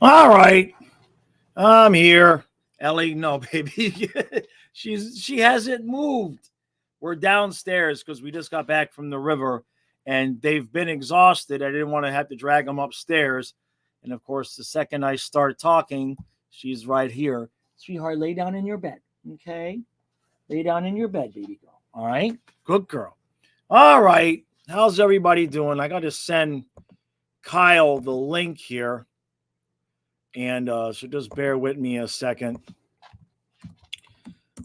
All right, I'm here. Ellie, no, baby. She hasn't moved. We're downstairs because we just got back from the river and they've been exhausted. I didn't want to have to drag them upstairs. And of course, the second I start talking, she's right here. Sweetheart, lay down in your bed. Okay? Lay down in your bed, baby girl. All right? Good girl. All right. How's everybody doing? I got to send Kyle the link here. And so just bear with me a second.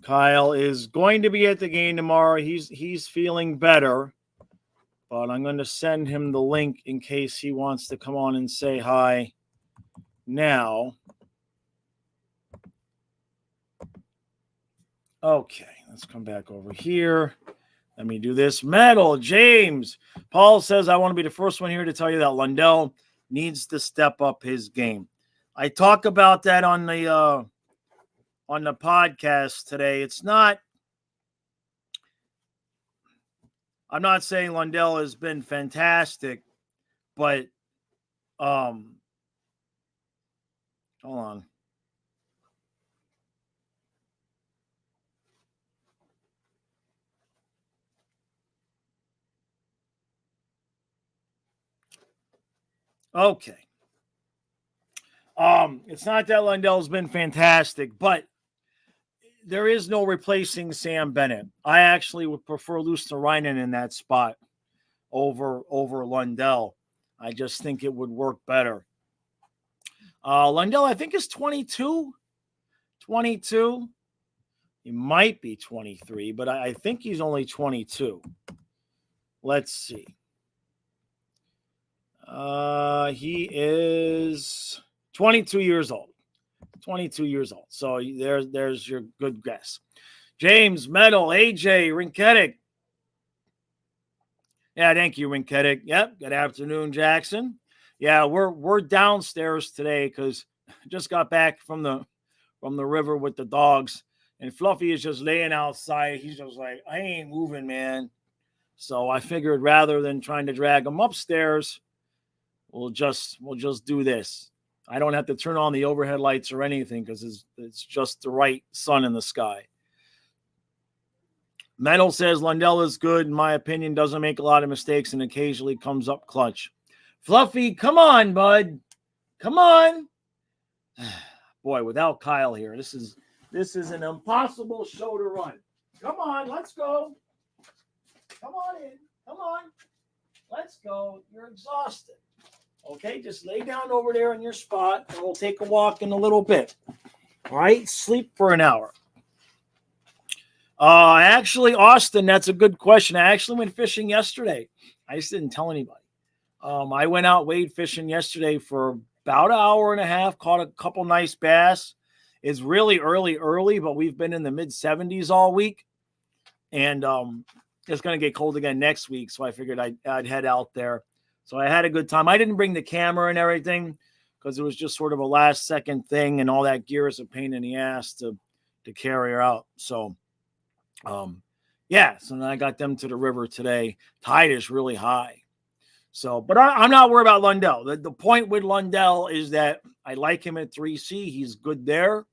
Kyle is going to be at the game tomorrow. He's feeling better, but I'm going to send him the link in case he wants to come on and say hi now. Okay, let's come back over here. Let me do this. Metal, James. Paul says, I want to be the first one here to tell you that Lundell needs to step up his game. I talk about that on the podcast today. I'm not saying Lundell has been fantastic, but hold on. Okay. It's not that Lundell's been fantastic, but there is no replacing Sam Bennett. I actually would prefer Luosterainen in that spot over Lundell. I just think it would work better. Lundell, I think, is 22. 22. He might be 23, but I think he's only 22. Let's see. He is 22 years old. 22 years old. So there's your good guess. James, Metal, AJ, Rinketic. Yeah, thank you, Rinketic. Yep. Good afternoon, Jackson. Yeah, we're downstairs today because just got back from the river with the dogs, and Fluffy is just laying outside. He's just like, I ain't moving, man. So I figured rather than trying to drag him upstairs, we'll just do this. I don't have to turn on the overhead lights or anything because it's just the right sun in the sky. Metal says Lundell is good, in my opinion, doesn't make a lot of mistakes and occasionally comes up clutch. Fluffy, come on, bud. Come on. Boy, without Kyle here, this is an impossible show to run. Come on, let's go. Come on in. Come on. Let's go. You're exhausted. Okay, just lay down over there in your spot, and we'll take a walk in a little bit. All right, sleep for an hour. Actually, Austin, that's a good question. I actually went fishing yesterday. I just didn't tell anybody. I went out wade fishing yesterday for about an hour and a half, caught a couple nice bass. It's really early, but we've been in the mid-70s all week. And it's going to get cold again next week, so I figured I'd head out there. So I had a good time. I didn't bring the camera and everything because it was just sort of a last-second thing, and all that gear is a pain in the ass to carry her out. So, yeah. So then I got them to the river today. Tide is really high. So, but I'm not worried about Lundell. The point with Lundell is that I like him at 3C. He's good there.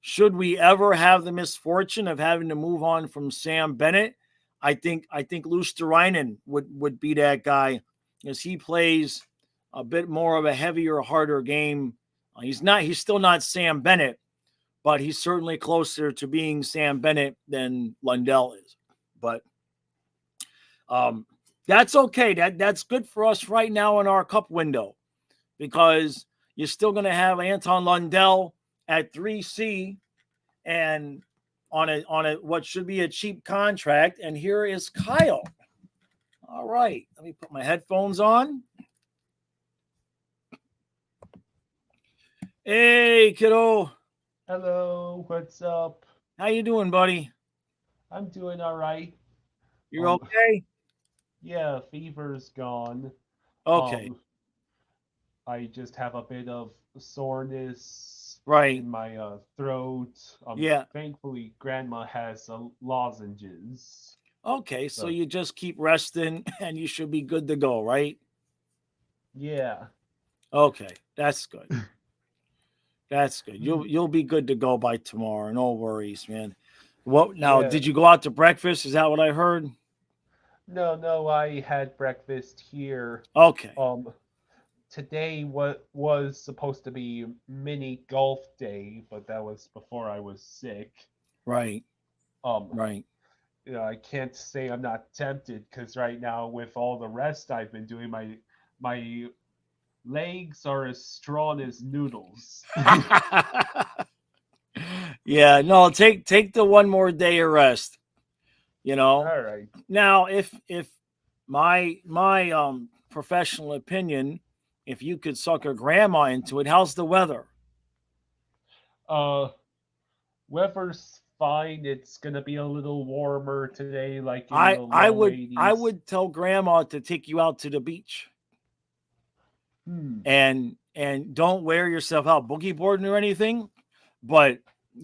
Should we ever have the misfortune of having to move on from Sam Bennett, I think Luosterainen would be that guy because he plays a bit more of a heavier, harder game. He's still not Sam Bennett, but he's certainly closer to being Sam Bennett than Lundell is. But that's okay. That's good for us right now in our cup window because you're still going to have Anton Lundell at 3C and on a what should be a cheap contract. And here is Kyle. All right, let me put my headphones on. Hey, kiddo. Hello, what's up? How you doing, buddy? I'm doing all right. You're okay? Yeah, fever's gone. Okay. Um, I just have a bit of soreness Right. in my throat. Yeah. Thankfully, Grandma has lozenges. Okay, so But you just keep resting and you should be good to go, right? yeah, Okay, that's good. That's good. Hmm. You'll be good to go by tomorrow. No worries, man. What now? Yeah. Did you go out to breakfast? Is that what I heard? No, no, I had breakfast here. Okay, Um, Today what was supposed to be mini golf day, but that was before I was sick. right, Um, right. I can't say I'm not tempted because right now with all the rest I've been doing, my legs are as strong as noodles. Yeah, no, take the one more day of rest, you know. All right. Now, if my professional opinion, if you could sucker grandma into it, how's the weather? Uh, Weather's fine. It's gonna be a little warmer today, like in I the I low would I 80s. would tell grandma to take you out to the beach Hmm. and don't wear yourself out boogie boarding or anything, but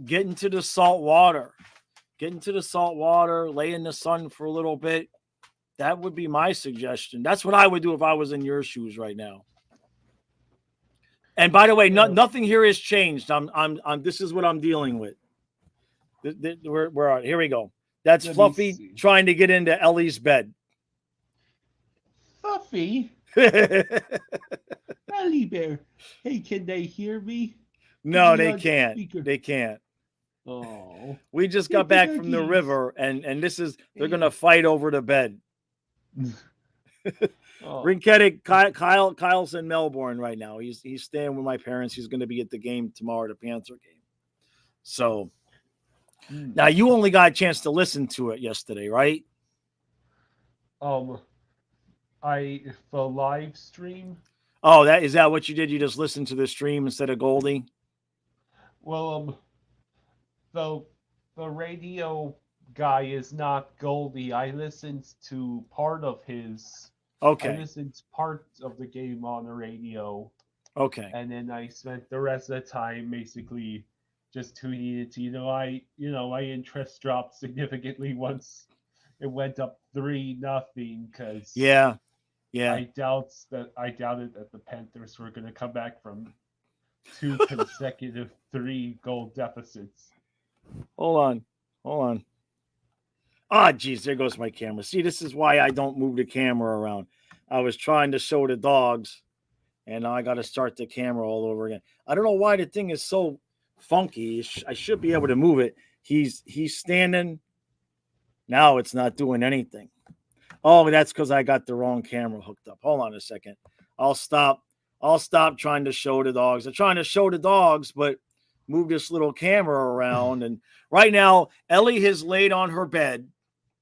get into the salt water. Get into the salt water, lay in the sun for a little bit. That would be my suggestion. That's what I would do if I was in your shoes right now. And by the way, Yeah. nothing here has changed. I'm. This is what I'm dealing with. We're on. Here we go. That's Let me Fluffy see. trying to get into Ellie's bed. Fluffy, Ellie Bear. Hey, can they hear me? Put No, me they on can't. speaker. They can't. Oh, We just got little back from the doggies. river, and this is they're Hey. gonna fight over the bed. Oh. Rinketic, Kyle's in Melbourne right now. He's staying with my parents. He's going to be at the game tomorrow, the Panther game. So Hmm. now you only got a chance to listen to it yesterday, right? Um, I the live stream. Oh, that is that what you did? You just listened to the stream instead of Goldie? Well, the the radio guy is not Goldie. I Okay, listened to part of the game on the radio, okay. and then I spent the rest of the time basically just tuning into. My interest dropped significantly once it went up 3-0 because Yeah, yeah. I doubted that the Panthers were going to come back from two consecutive 3-goal deficits. Hold on, hold on. Ah, geez, there goes my camera. See, this is why I don't move the camera around. I was trying to show the dogs, and now I got to start the camera all over again. I don't know why the thing is so funky. I should be able to move it. He's standing. Now it's not doing anything. Oh, that's because I got the wrong camera hooked up. Hold on a second. I'll stop. I'll stop trying to show the dogs. I'm trying to show the dogs, but move this little camera around. And right now, Ellie has laid on her bed,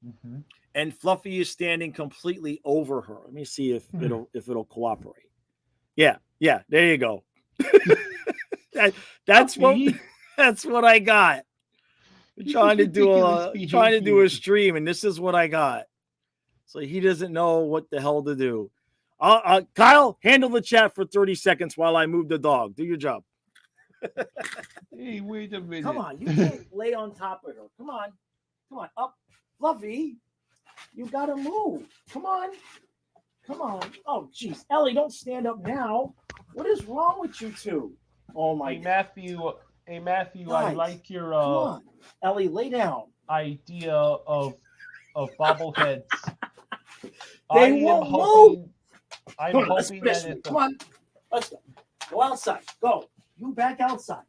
Mm-hmm. and Fluffy is standing completely over her. Let me see if it'll cooperate. Yeah, yeah. There you go. that, that's what Fluffy, that's what I got. this is ridiculous Trying to do behavior. a stream, and this is what I got. So he doesn't know what the hell to do. Kyle, handle the chat for 30 seconds while I move the dog. Do your job. Hey, wait a Come minute. on, you can't lay on top of her. Come on, up, Fluffy. You gotta move. Come on, come on. Oh, jeez, Ellie, don't stand up now. What is wrong with you two? Oh my hey Matthew, I guys, like your come on, Ellie, lay down. idea of bobbleheads. I They am won't move. hoping I'm Come on, let's hoping that finish. if Come the on, let's go. Go outside. Go. You back outside.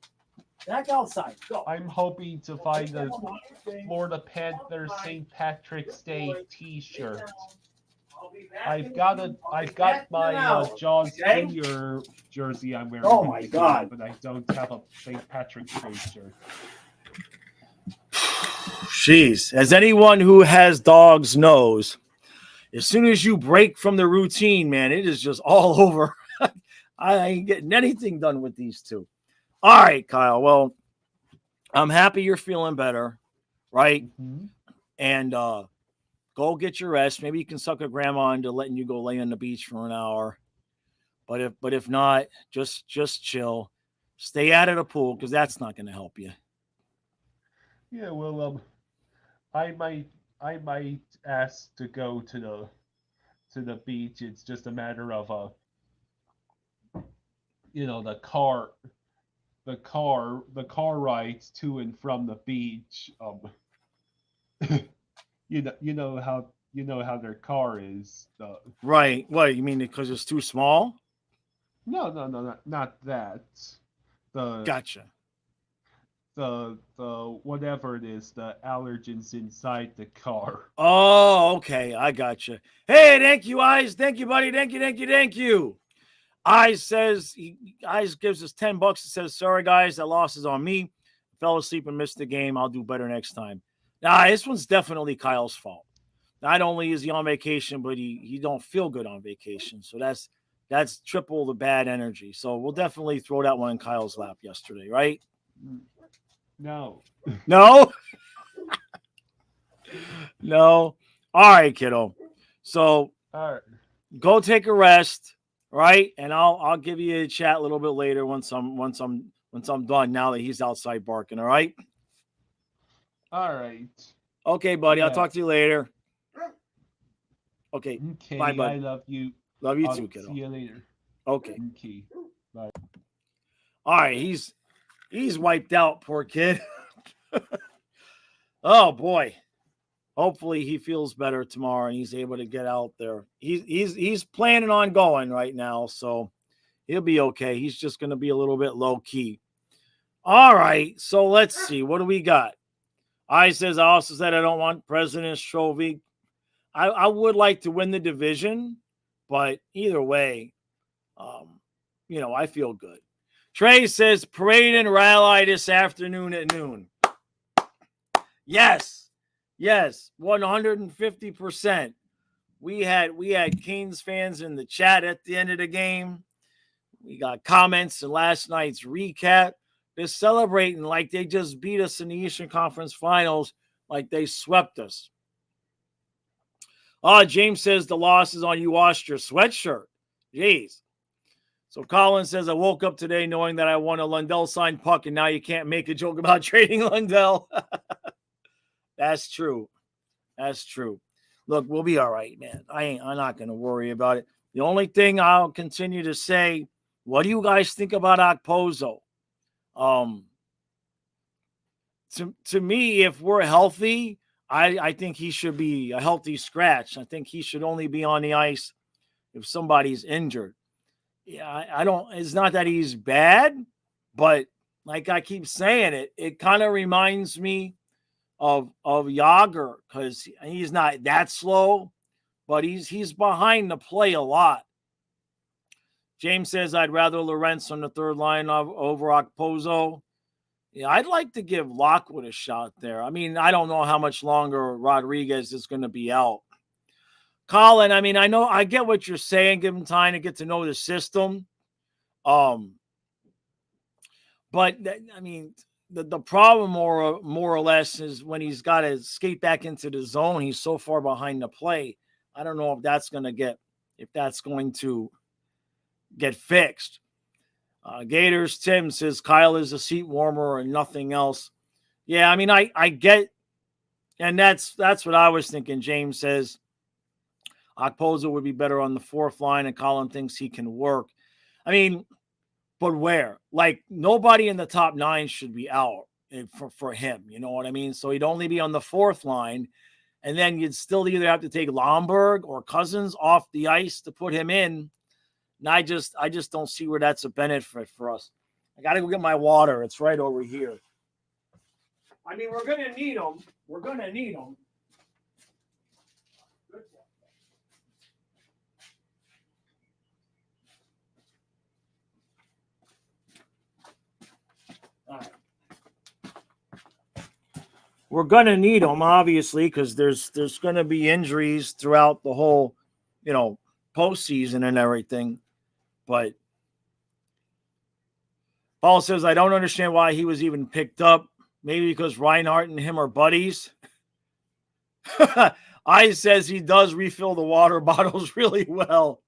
Back outside. Go. I'm hoping to find a Down on your thing. Florida Panthers St. Patrick's Day Boy, get T-shirt. down. I'll be back in a few. I'll be I've back got in an my hour. John Okay? Jr. jersey I'm Oh wearing in my the game, God. but I don't have a St. Patrick's Day shirt. Jeez. As anyone who has dogs knows, as soon as you break from the routine, man, it is just all over. I ain't getting anything done with these two. All right, Kyle. Well, I'm happy you're feeling better, right? Mm-hmm. And go get your rest. Maybe you can suck a grandma into letting you go lay on the beach for an hour. But if not, just chill. Stay out of the pool because that's not going to help you. Yeah, well, I might ask to go to the beach. It's just a matter of the car rides to and from the beach. You know how their car is. Right. What, you mean because it's too small? No, not that. The Gotcha. the whatever it is, the allergens inside the car. Oh, okay. I gotcha. Hey, thank you, Eyes. Thank you, buddy. Thank you. Eyes gives us $10. It says, sorry, guys, that loss is on me. Fell asleep and missed the game. I'll do better next time. Nah, this one's definitely Kyle's fault. Not only is he on vacation, but he don't feel good on vacation. So that's triple the bad energy. So we'll definitely throw that one in Kyle's lap yesterday, right? No. No? No. All right, kiddo. So All right. go take a rest, right? And I'll give you a chat a little bit later once I'm done. Now that he's outside barking, all right? All right. Okay, buddy. I'll Yeah. talk to you later. Okay. Okay. Bye, bud. I love you. Love you I'll too, kiddo. see you later. Okay. Okay. All right. He's wiped out, poor kid. Oh boy. Hopefully he feels better tomorrow and he's able to get out there. He's planning on going right now, so he'll be okay. He's just going to be a little bit low key. All right, so let's see. What do we got? I also said I don't want President's Trophy. I would like to win the division, but either way, I feel good. Trey says parade and rally this afternoon at noon. Yes, 150%. We had Canes fans in the chat at the end of the game. We got comments in last night's recap. They're celebrating like they just beat us in the Eastern Conference Finals, like they swept us. James says the loss is on you washed your sweatshirt. Jeez. So Colin says, I woke up today knowing that I won a Lundell signed puck, and now you can't make a joke about trading Lundell. That's true. Look, we'll be all right, man. I'm not going to worry about it. The only thing I'll continue to say, what do you guys think about Okposo? To me, if we're healthy, I think he should be a healthy scratch. I think he should only be on the ice if somebody's injured. Yeah, I don't. It's not that he's bad, but like I keep saying, it kind of reminds me of Yager because he's not that slow, but he's behind the play a lot. James says I'd rather Lorentz on the third line over Okposo. Yeah, I'd like to give Lockwood a shot there. I mean, I don't know how much longer Rodriguez is going to be out. Colin, I mean, I get what you're saying. Give him time to get to know the system. But I mean, the problem more or less is when he's got to skate back into the zone. He's so far behind the play. I don't know if that's going to get fixed. Gators Tim says Kyle is a seat warmer and nothing else. Yeah, I mean, I get, and that's what I was thinking. James says Okposo would be better on the fourth line, and Colin thinks he can work. I mean, but where? Like, nobody in the top 9 should be out for him. You know what I mean? So he'd only be on the fourth line, and then you'd still either have to take Lomberg or Cousins off the ice to put him in. And I just don't see where that's a benefit for us. I got to go get my water. It's right over here. I mean, we're going to need them. All right. We're going to need them, obviously, because there's going to be injuries throughout the whole, postseason and everything. But Paul says, I don't understand why he was even picked up. Maybe because Reinhardt and him are buddies. I says he does refill the water bottles really well.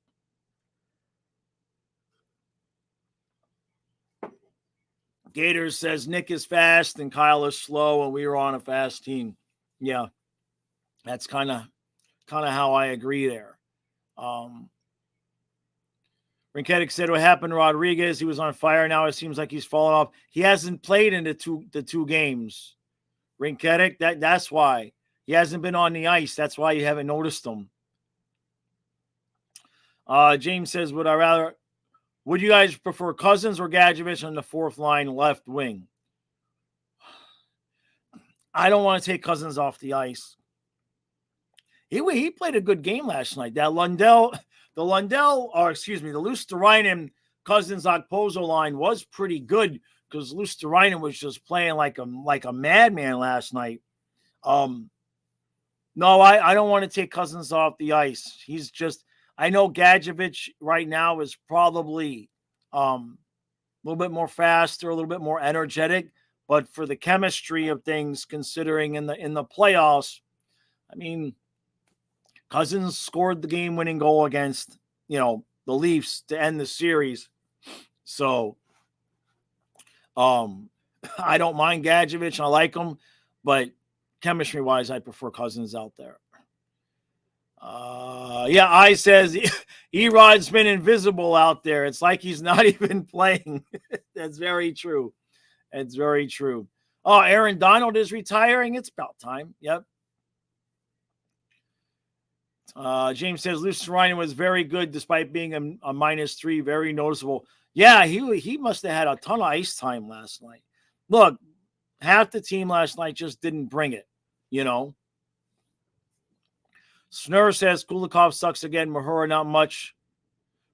Gators says Nick is fast and Kyle is slow, and we were on a fast team. Yeah, that's kind of how I agree there. Rinketic said what happened to Rodriguez. He was on fire. Now it seems like he's fallen off. He hasn't played in the two games. Rinketic, that's why. He hasn't been on the ice. That's why you haven't noticed him. James says, would you guys prefer Cousins or Gadjevich on the fourth line left wing? I don't want to take Cousins off the ice. He played a good game last night. That the Luosterainen Cousins Okposo line was pretty good because Luosterainen was just playing like a madman last night. No, I don't want to take Cousins off the ice. He's just, I know Gadjevich right now is probably a little bit more faster, a little bit more energetic, but for the chemistry of things, considering in the playoffs, I mean, Cousins scored the game-winning goal against, the Leafs to end the series. So, I don't mind Gadjevich. I like him, but chemistry-wise, I prefer Cousins out there. I says Erod's been invisible out there. It's like he's not even playing. That's very true. It's very true. Oh, Aaron Donald is retiring. It's about time. Yep. James says Luosterainen was very good despite being a -3. Very noticeable. Yeah, he must have had a ton of ice time last night. Look, half the team last night just didn't bring it, Snur says Kulikov sucks again. Mahura not much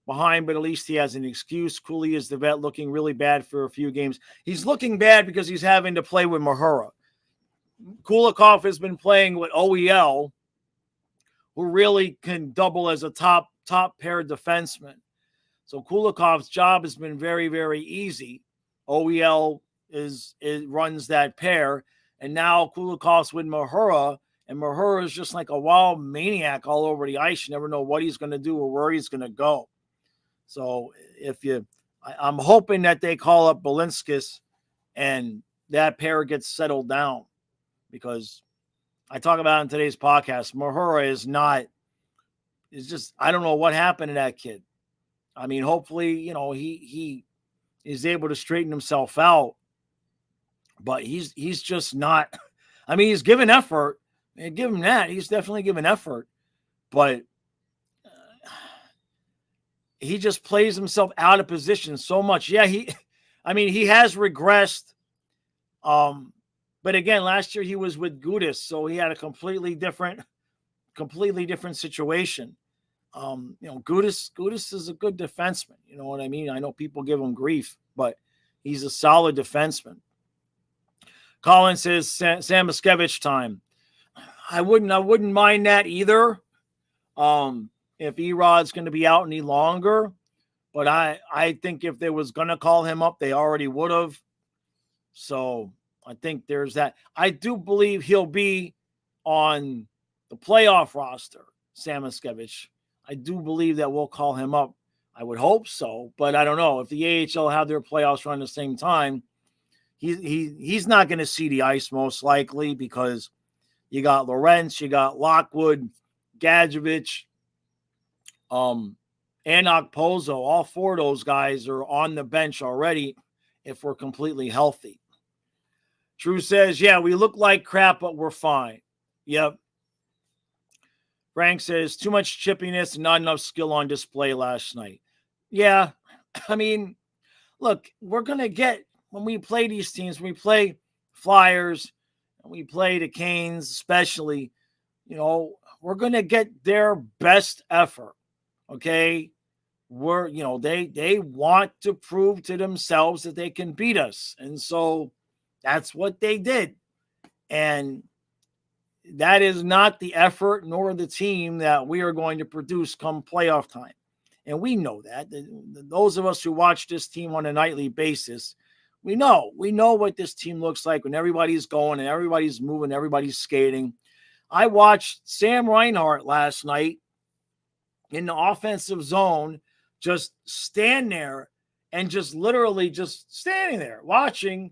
behind, but at least he has an excuse. Cooley is the vet looking really bad for a few games. He's looking bad because he's having to play with Mahura. Kulikov has been playing with OEL, who really can double as a top pair defenseman. So Kulikov's job has been very, very easy. OEL runs that pair, and now Kulikov's with Mahura, and Mahura is just like a wild maniac all over the ice. You never know what he's going to do or where he's going to go. So I'm hoping that they call up Balinskis and that pair gets settled down, because I talk about it in today's podcast. Mahura is just, I don't know what happened to that kid. I mean, hopefully, he is able to straighten himself out, but he's just not, I mean, he's given effort. And give him that. He's definitely given effort, but he just plays himself out of position so much. Yeah, he has regressed. But again, last year he was with Gudis, so he had a completely different situation. Gudis is a good defenseman. You know what I mean? I know people give him grief, but he's a solid defenseman. Colin says Sam Miskevich time. I wouldn't mind that either. If Erod's going to be out any longer, but I think if they was going to call him up, they already would have. So I think there's that. I do believe he'll be on the playoff roster, Sam Miskevich. I do believe that we'll call him up. I would hope so, but I don't know. If the AHL have their playoffs run at the same time, he's not going to see the ice most likely, because you got Lorentz, you got Lockwood, Gadjevich, and Okposo. All four of those guys are on the bench already if we're completely healthy. Drew says, yeah, we look like crap, but we're fine. Yep. Frank says, too much chippiness and not enough skill on display last night. Yeah, I mean, look, we're going to get, when we play these teams, when we play Flyers, and we play the Canes especially, we're going to get their best effort, okay? They want to prove to themselves that they can beat us. And so that's what they did. And that is not the effort nor the team that we are going to produce come playoff time. And we know that. Those of us who watch this team on a nightly basis, we know what this team looks like when everybody's going and everybody's moving, everybody's skating. I watched Sam Reinhart last night in the offensive zone just stand there and just literally just standing there watching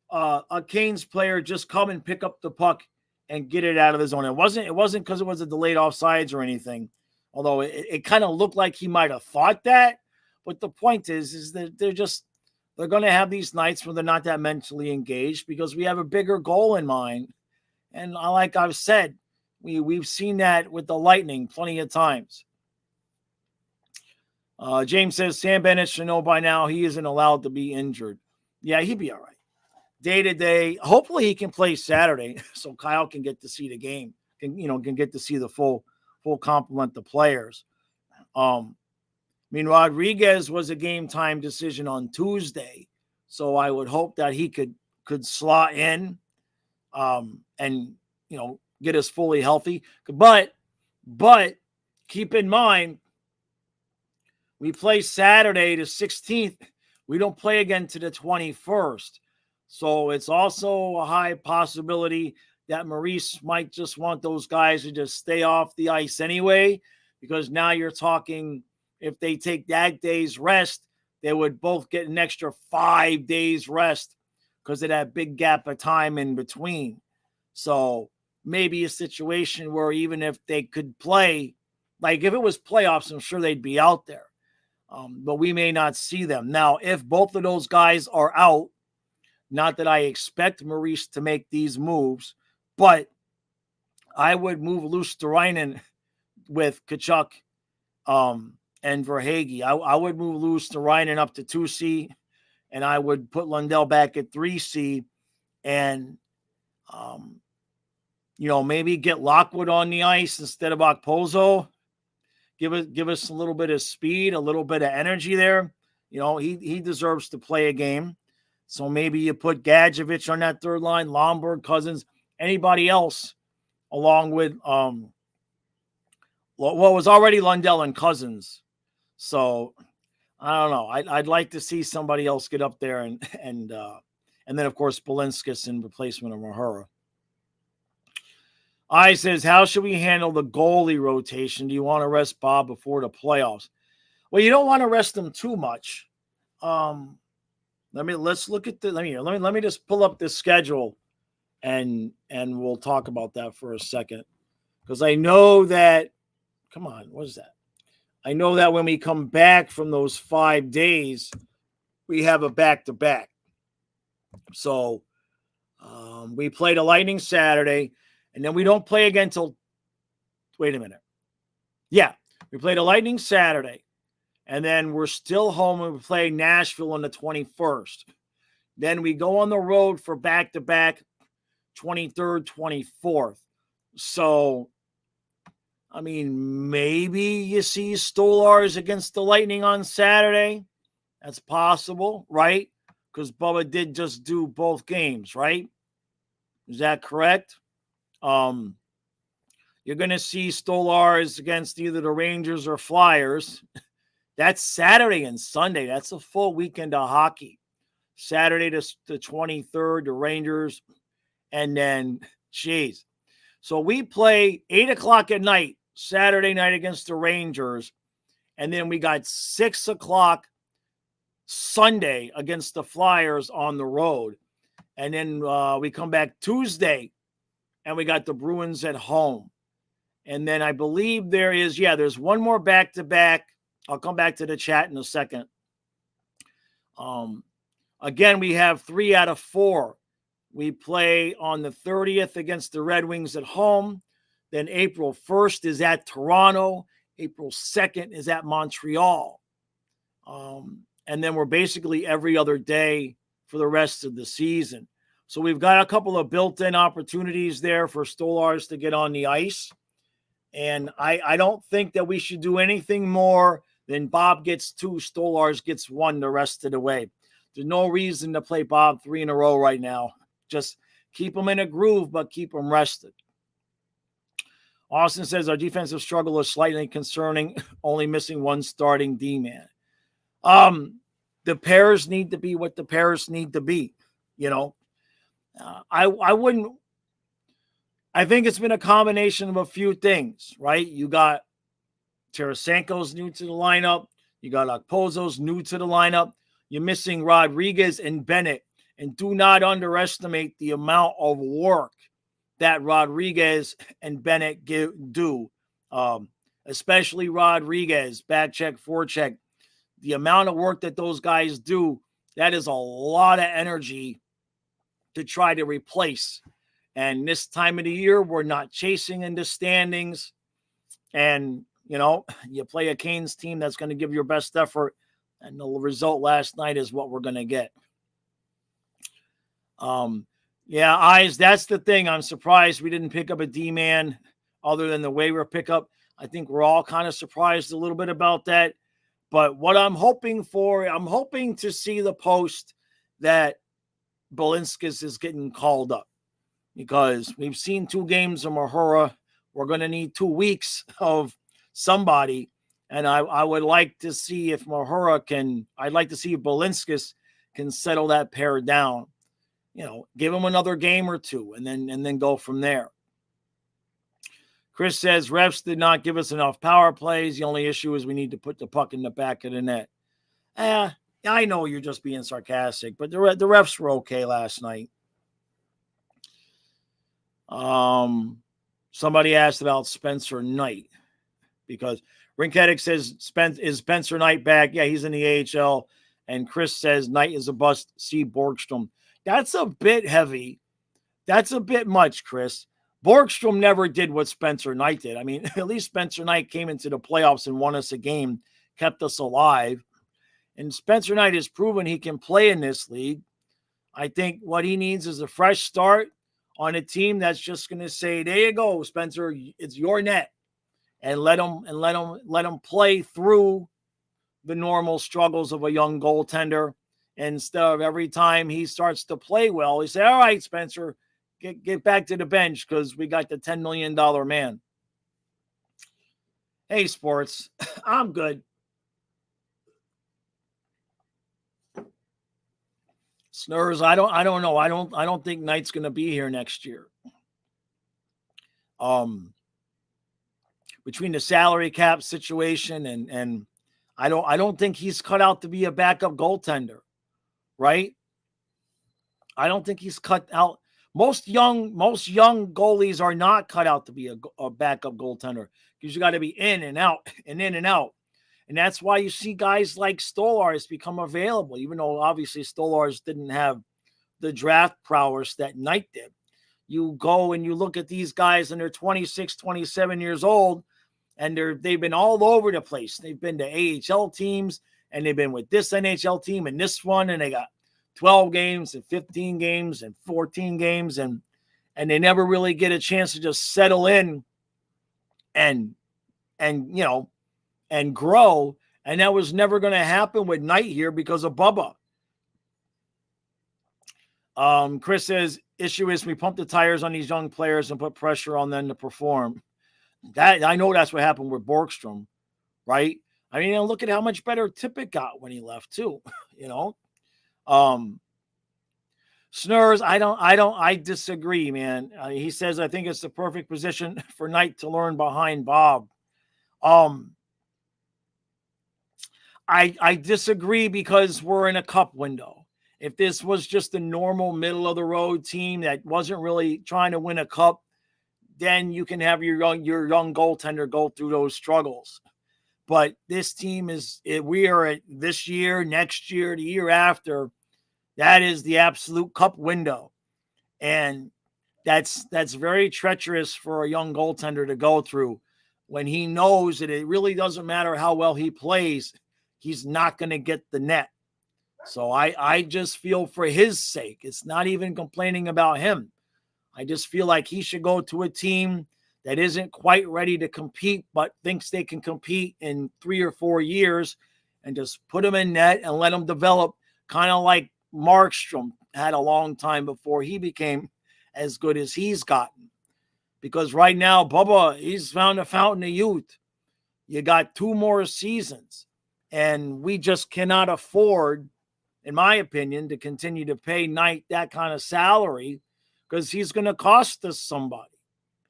a Canes player just come and pick up the puck and get it out of the zone. It wasn't because it was a delayed offsides or anything, although it kind of looked like he might have thought that. But the point is that they're going to have these nights where they're not that mentally engaged because we have a bigger goal in mind. And like I've said, we've seen that with the Lightning plenty of times. James says Sam Bennett should know by now he isn't allowed to be injured. Yeah, he'd be all right. Day to day. Hopefully he can play Saturday so Kyle can get to see the game. Can get to see the full complement of players. I mean, Rodriguez was a game time decision on Tuesday, so I would hope that he could slot in, and get us fully healthy. But keep in mind, we play Saturday the 16th. We don't play again to the 21st, so it's also a high possibility that Maurice might just want those guys to just stay off the ice anyway, because now you're talking, if they take that day's rest, they would both get an extra 5 days rest because of that big gap of time in between. So maybe a situation where even if they could play, like if it was playoffs, I'm sure they'd be out there. But we may not see them. Now, if both of those guys are out, not that I expect Maurice to make these moves, but I would move Luosterainen with Tkachuk and Verhaeghe. I would move Luosterainen up to 2C, and I would put Lundell back at 3C, and maybe get Lockwood on the ice instead of Okposo. Give us a little bit of speed, a little bit of energy there. He deserves to play a game. So maybe you put Gadjevich on that third line, Lomberg, Cousins, anybody else, along with what was already Lundell and Cousins. So I don't know. I'd like to see somebody else get up there and then of course Balinskis in replacement of Mahura. I says, how should we handle the goalie rotation? Do you want to rest Bob before the playoffs? Well, you don't want to rest him too much. Let's look at let me just pull up this schedule and we'll talk about that for a second. Because I know that, come on, what is that? I know that when we come back from those 5 days, we have a back-to-back. So we play the Lightning Saturday, and then we don't play again till, wait a minute. Yeah, we play the Lightning Saturday, and then we're still home and we play Nashville on the 21st. Then we go on the road for back-to-back 23rd, 24th. So, I mean, maybe you see Stolarz against the Lightning on Saturday. That's possible, right? Because Bubba did just do both games, right? Is that correct? You're going to see Stolarz against either the Rangers or Flyers. That's Saturday and Sunday. That's a full weekend of hockey. Saturday to the 23rd, the Rangers, and then, geez. So we play 8 o'clock at night, Saturday night against the Rangers, and then we got 6 o'clock Sunday against the Flyers on the road. And then we come back Tuesday, and we got the Bruins at home. And then I believe there's one more back-to-back. I'll come back to the chat in a second. Again, we have 3 out of 4. We play on the 30th against the Red Wings at home. Then April 1st is at Toronto. April 2nd is at Montreal. And then we're basically every other day for the rest of the season. So we've got a couple of built-in opportunities there for Stolarz to get on the ice. And I don't think that we should do anything more than Bob gets 2, Stolarz gets 1 the rest of the way. There's no reason to play Bob 3 in a row right now. Just keep them in a groove, but keep them rested. Austin says our defensive struggle is slightly concerning, only missing 1 starting D-man. The pairs need to be what the pairs need to be, I think it's been a combination of a few things, right? You got Tarasenko's new to the lineup. You got Okposo's new to the lineup. You're missing Rodriguez and Bennett. And do not underestimate the amount of work that Rodriguez and Bennett do. Especially Rodriguez, back check, forecheck. the amount of work that those guys do, that is a lot of energy to try to replace. And this time of the year, we're not chasing in the standings. And, you play a Canes team that's going to give your best effort. And the result last night is what we're going to get. Yeah, Eyes, that's the thing. I'm surprised we didn't pick up a D-man other than the waiver pickup. I think we're all kind of surprised a little bit about that. But what I'm hoping to see the post that Balinskis is getting called up, because we've seen 2 games of Mahura. We're going to need 2 weeks of somebody. And I would like to see if I'd like to see if Balinskis can settle that pair down. Give him another game or 2 and then go from there. Chris says refs did not give us enough power plays. The only issue is we need to put the puck in the back of the net. I know you're just being sarcastic, but the refs were okay last night. Somebody asked about Spencer Knight, because Rinketic says, is Spencer Knight back? Yeah, he's in the AHL. And Chris says Knight is a bust. See Borgstrom. That's a bit heavy. That's a bit much, Chris. Borgstrom never did what Spencer Knight did. I mean, at least Spencer Knight came into the playoffs and won us a game, kept us alive. And Spencer Knight has proven he can play in this league. I think what he needs is a fresh start on a team that's just going to say, there you go, Spencer, it's your net. And let him play through the normal struggles of a young goaltender. Instead of every time he starts to play well, he say, all right, Spencer, get back to the bench because we got the $10 million man. Hey, sports, I'm good. Snurs, I don't know. I don't think Knight's going to be here next year. Between the salary cap situation and I don't think he's cut out to be a backup goaltender, right? I don't think he's cut out. Most young goalies are not cut out to be a backup goaltender, because you got to be in and out and in and out. And that's why you see guys like Stolarz become available, even though obviously Stolarz didn't have the draft prowess that Knight did. You go and you look at these guys and they're 26, 27 years old, and they've been all over the place. They've been to AHL teams, and they've been with this NHL team and this one, and they got 12 games and 15 games and 14 games, and they never really get a chance to just settle in and grow. And that was never going to happen with Knight here because of Bubba. Chris says, issue is we pump the tires on these young players and put pressure on them to perform. That I know that's what happened with Borgstrom, right? I mean, look at how much better Tippett got when he left too, Snurs, I disagree, man. He says, I think it's the perfect position for Knight to learn behind Bob. I disagree because we're in a cup window. If this was just a normal middle of the road team that wasn't really trying to win a cup, then you can have your young goaltender go through those struggles. But this team we are at this year, next year, the year after, that is the absolute cup window. And that's very treacherous for a young goaltender to go through when he knows that it really doesn't matter how well he plays, he's not going to get the net. So I just feel for his sake. It's not even complaining about him. I just feel like he should go to a team that isn't quite ready to compete, but thinks they can compete in 3 or 4 years, and just put him in net and let him develop, kind of like Markstrom had a long time before he became as good as he's gotten. Because right now, Bubba, he's found a fountain of youth. You got 2 more seasons, and we just cannot afford, in my opinion, to continue to pay Knight that kind of salary, because he's going to cost us somebody.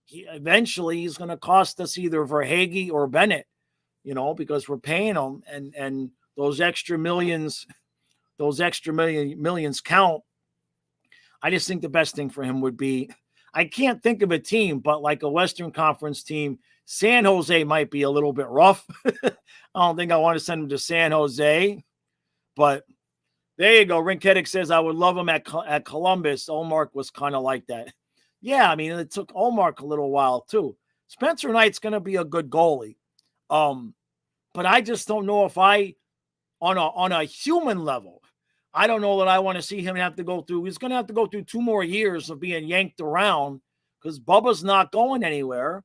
Eventually, he's going to cost us either Verhaeghe or Bennett, because we're paying him, and those extra millions count. I just think the best thing for him would be, I can't think of a team, but like a Western Conference team San Jose might be a little bit rough. I don't think I want to send him to San Jose, but there you go. Rinketic says, I would love him at Columbus. Olmark was kind of like that. Yeah, I mean, it took Olmark a little while too. Spencer Knight's going to be a good goalie. But I just don't know if on a human level, I don't know that I want to see him have to go through. He's going to have to go through 2 more years of being yanked around because Bubba's not going anywhere.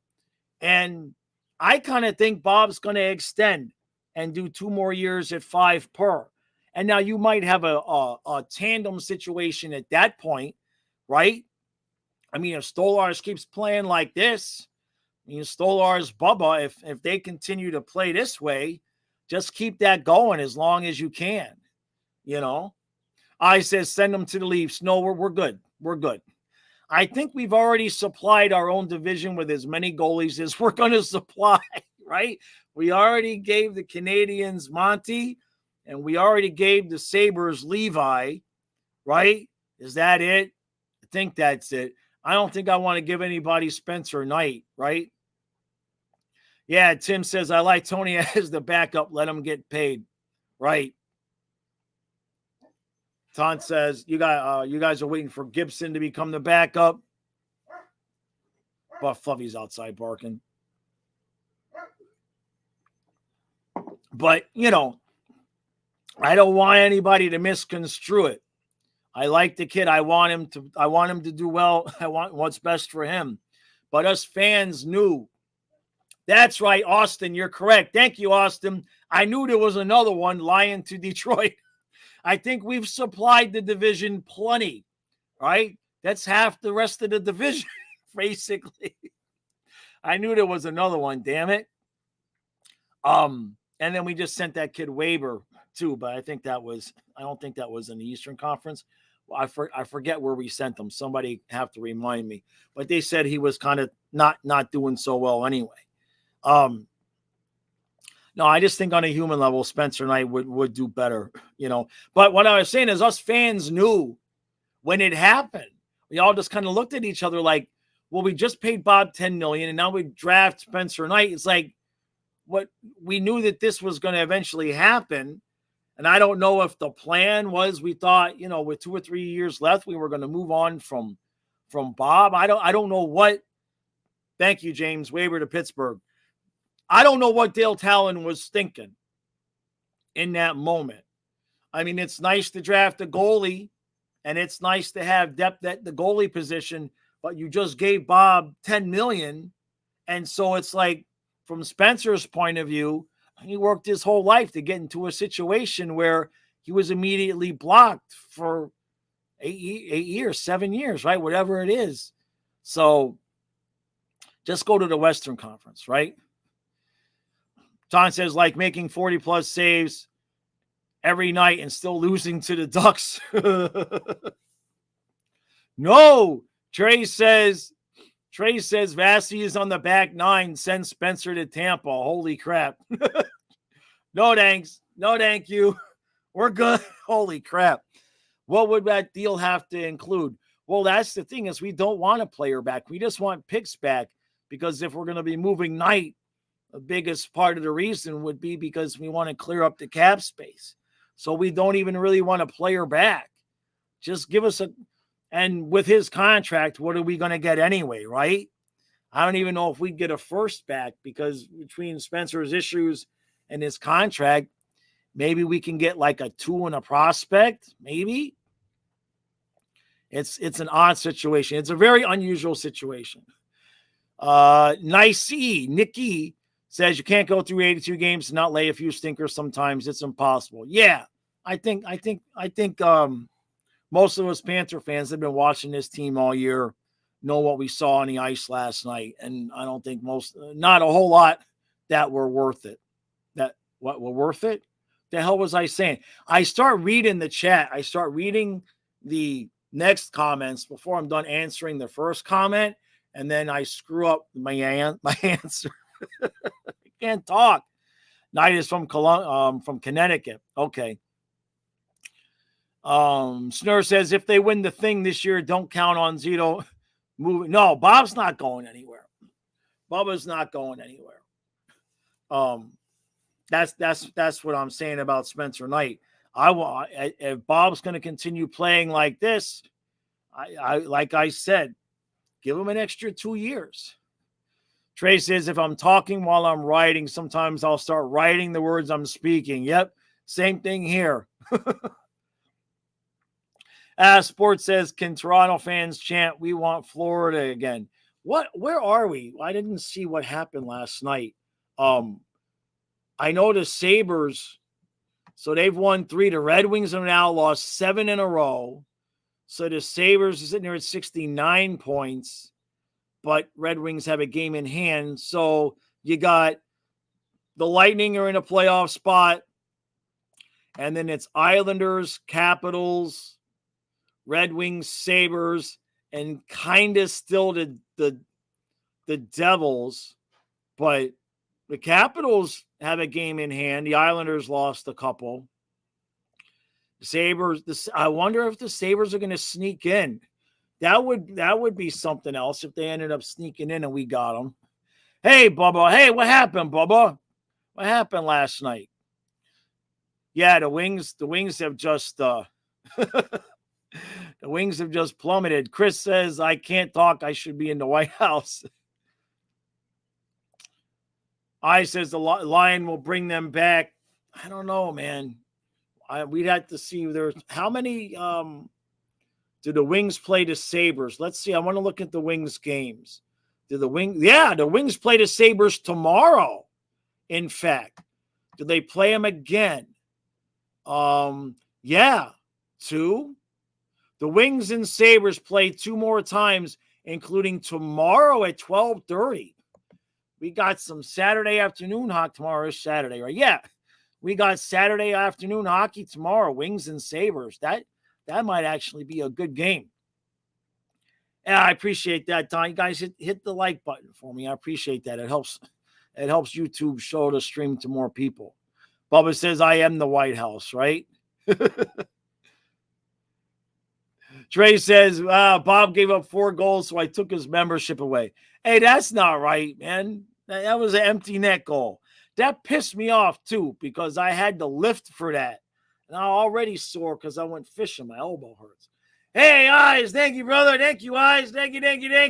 And I kind of think Bob's going to extend and do 2 more years at 5 per. And now you might have a tandem situation at that point, right? I mean, if Stolarz keeps playing like this, Stolarz, Bubba, if they continue to play this way, just keep that going as long as you can, I says, send them to the Leafs. No, we're good. We're good. I think we've already supplied our own division with as many goalies as we're going to supply, right? We already gave the Canadians Monty, and we already gave the Sabres Levi, right? Is that it? I think that's it. I don't think I want to give anybody Spencer Knight, right? Yeah, Tim says, I like Tony as the backup. Let him get paid. Right. Ton says, you guys are waiting for Gibson to become the backup. But Fluffy's outside barking. But, I don't want anybody to misconstrue it. I like the kid. I want him to do well. I want what's best for him. But us fans knew. That's right, Austin. You're correct. Thank you, Austin. I knew there was another one lying to Detroit. I think we've supplied the division plenty, right? That's half the rest of the division, basically. I knew there was another one, damn it. And then we just sent that kid Weber too, but I don't think that was in the Eastern Conference. I forget where we sent them. Somebody have to remind me. But they said he was kind of not doing so well anyway. No, I just think on a human level, Spencer Knight would do better, But what I was saying is us fans knew when it happened. We all just kind of looked at each other like, well, we just paid Bob $10 million and now we draft Spencer Knight. It's like, what we knew that this was going to eventually happen. And I don't know if the plan was, we thought, with 2 or 3 years left, we were going to move on from Bob. I don't know what. Thank you, James Weber to Pittsburgh. I don't know what Dale Talon was thinking in that moment. I mean, it's nice to draft a goalie and it's nice to have depth at the goalie position, but you just gave Bob $10 million. And so it's like, from Spencer's point of view, he worked his whole life to get into a situation where he was immediately blocked for 8 years, 7 years, right? Whatever it is. So just go to the Western Conference, right? Tom says, like making 40-plus saves every night and still losing to the Ducks. No. Trey says Vassy is on the back 9. Send Spencer to Tampa. Holy crap. No thanks. No thank you. We're good. Holy crap. What would that deal have to include? Well, that's the thing, is we don't want a player back. We just want picks back, because if we're going to be moving Knight, the biggest part of the reason would be because we want to clear up the cap space. So we don't even really want a player back. Just give us and with his contract, what are we going to get anyway, right? I don't even know if we'd get a first back, because between Spencer's issues and his contract, maybe we can get like a 2 and a prospect, maybe. It's an odd situation. It's a very unusual situation. Nikki says you can't go through 82 games and not lay a few stinkers sometimes. It's impossible. Yeah, I think most of us Panther fans have been watching this team all year, know what we saw on the ice last night, and I don't think not a whole lot that were worth it. What were worth it? The hell was I saying? I start reading the chat. I start reading the next comments before I'm done answering the first comment, and then I screw up my answer. I can't talk. Knight is from Connecticut. Okay. Snur says, if they win the thing this year, don't count on Zito moving. No, Bob's not going anywhere. Bubba's not going anywhere. That's what I'm saying about Spencer Knight. If Bob's going to continue playing like this, I like I said, give him an extra 2 years. Trey says, if I'm talking while I'm writing, sometimes I'll start writing the words I'm speaking. Yep, same thing here. Sports says, can Toronto fans chant, we want Florida again? Where are we? I didn't see what happened last night. I know the Sabres, so they've won 3. The Red Wings have now lost 7 in a row. So the Sabres are sitting there at 69 points, but Red Wings have a game in hand. So you got the Lightning are in a playoff spot, and then it's Islanders, Capitals, Red Wings, Sabres, and kind of still the Devils. But the Capitals have a game in hand. The Islanders lost a couple. The Sabres, I wonder if the Sabres are going to sneak in. That would be something else if they ended up sneaking in and we got them. Hey, Bubba. Hey, what happened, Bubba? What happened last night? Yeah, the Wings have just the Wings have just plummeted. Chris says, I can't talk. I should be in the White House. I says the Lion will bring them back. I don't know, man. We'd have to see how many do the Wings play the Sabres? Let's see. I want to look at the Wings games. The Wings play the Sabres tomorrow. In fact, do they play them again? Yeah, 2. The Wings and Sabres play 2 more times, including tomorrow at 12:30. We got some Saturday afternoon hockey. Tomorrow is Saturday, right? Yeah. We got Saturday afternoon hockey tomorrow, Wings and Sabres. That might actually be a good game. Yeah, I appreciate that, Don. You guys hit the like button for me. I appreciate that. It helps YouTube show the stream to more people. Bubba says, I am the White House, right? Trey says, Bob gave up 4 goals, so I took his membership away. Hey, that's not right, man. That was an empty net goal. That pissed me off, too, because I had to lift for that. And I'm already sore because I went fishing. My elbow hurts. Hey, Eyes. Thank you, brother. Thank you, Eyes. Thank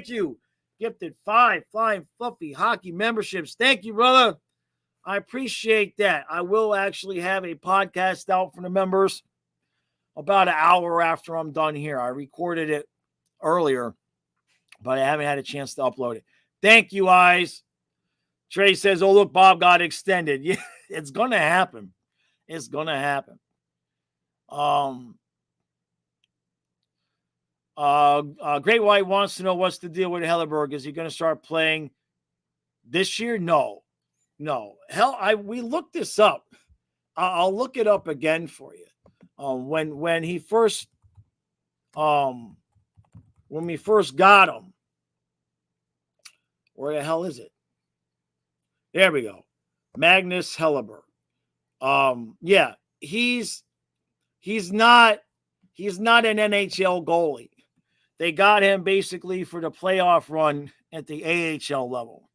you. Gifted 5 Flying Fluffy hockey memberships. Thank you, brother. I appreciate that. I will actually have a podcast out for the members about an hour after I'm done here. I recorded it earlier, but I haven't had a chance to upload it. Thank you, Eyes. Trey says, oh, look, Bob got extended. Yeah, it's going to happen. It's going to happen. Great White wants to know what's the deal with Helleberg. Is he going to start playing this year? No. We looked this up. I'll look it up again for you. When we first got him, where the hell is it? There we go. Magnus Helleberg. Yeah, he's not an NHL goalie. They got him basically for the playoff run at the AHL level.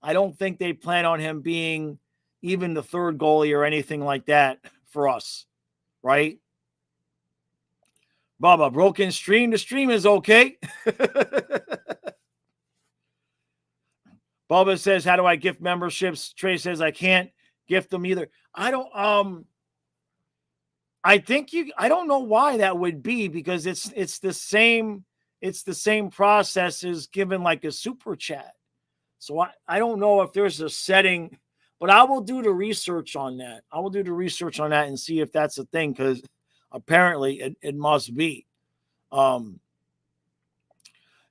I don't think they plan on him being even the 3rd goalie or anything like that for us, right? Bubba, broken stream. The stream is okay. Bubba says, how do I gift memberships? Trey says, I can't gift them either. I don't know why that would be, because it's the same process as giving like a super chat. So I don't know if there's a setting, but I will do the research on that. And see if that's a thing, because apparently it must be.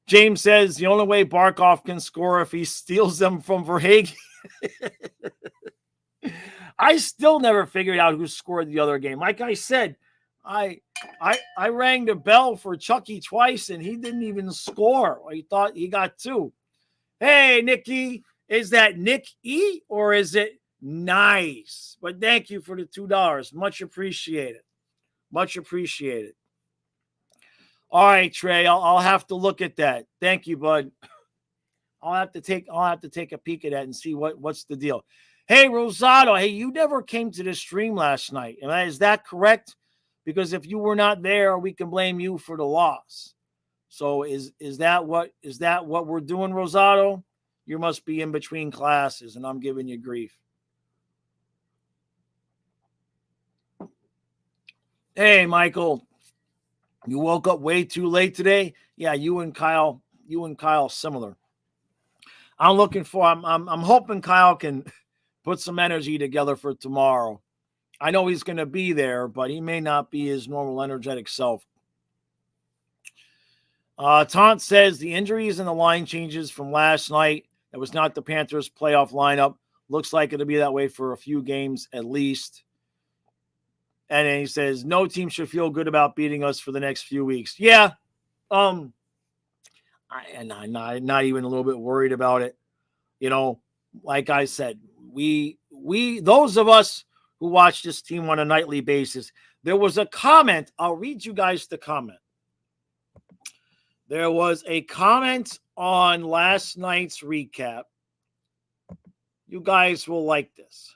James says the only way Barkov can score if he steals them from Verhaeghe. I still never figured out who scored the other game. Like I said, I rang the bell for Chucky twice and he didn't even score. He thought he got 2. Hey, Nikki, is that Nick E or is it nice? But thank you for the $2. Much appreciated. All right, Trey, I'll have to look at that. Thank you, bud. I'll have to take a peek at that and see what's the deal. Hey, Rosado, hey, you never came to the stream last night. Is that correct? Because if you were not there, we can blame you for the loss. So is that what we're doing, Rosado? You must be in between classes, and I'm giving you grief. Hey, Michael, you woke up way too late today. Yeah, you and Kyle similar. I'm hoping Kyle can put some energy together for tomorrow. I know he's going to be there, but he may not be his normal energetic self. Taunt says the injuries and the line changes from last night, that was not the Panthers' playoff lineup. Looks like it'll be that way for a few games at least. And then he says, no team should feel good about beating us for the next few weeks. Yeah. I'm not even a little bit worried about it. Like I said, we those of us who watch this team on a nightly basis, there was a comment. I'll read you guys the comment. There was a comment on last night's recap. You guys will like this.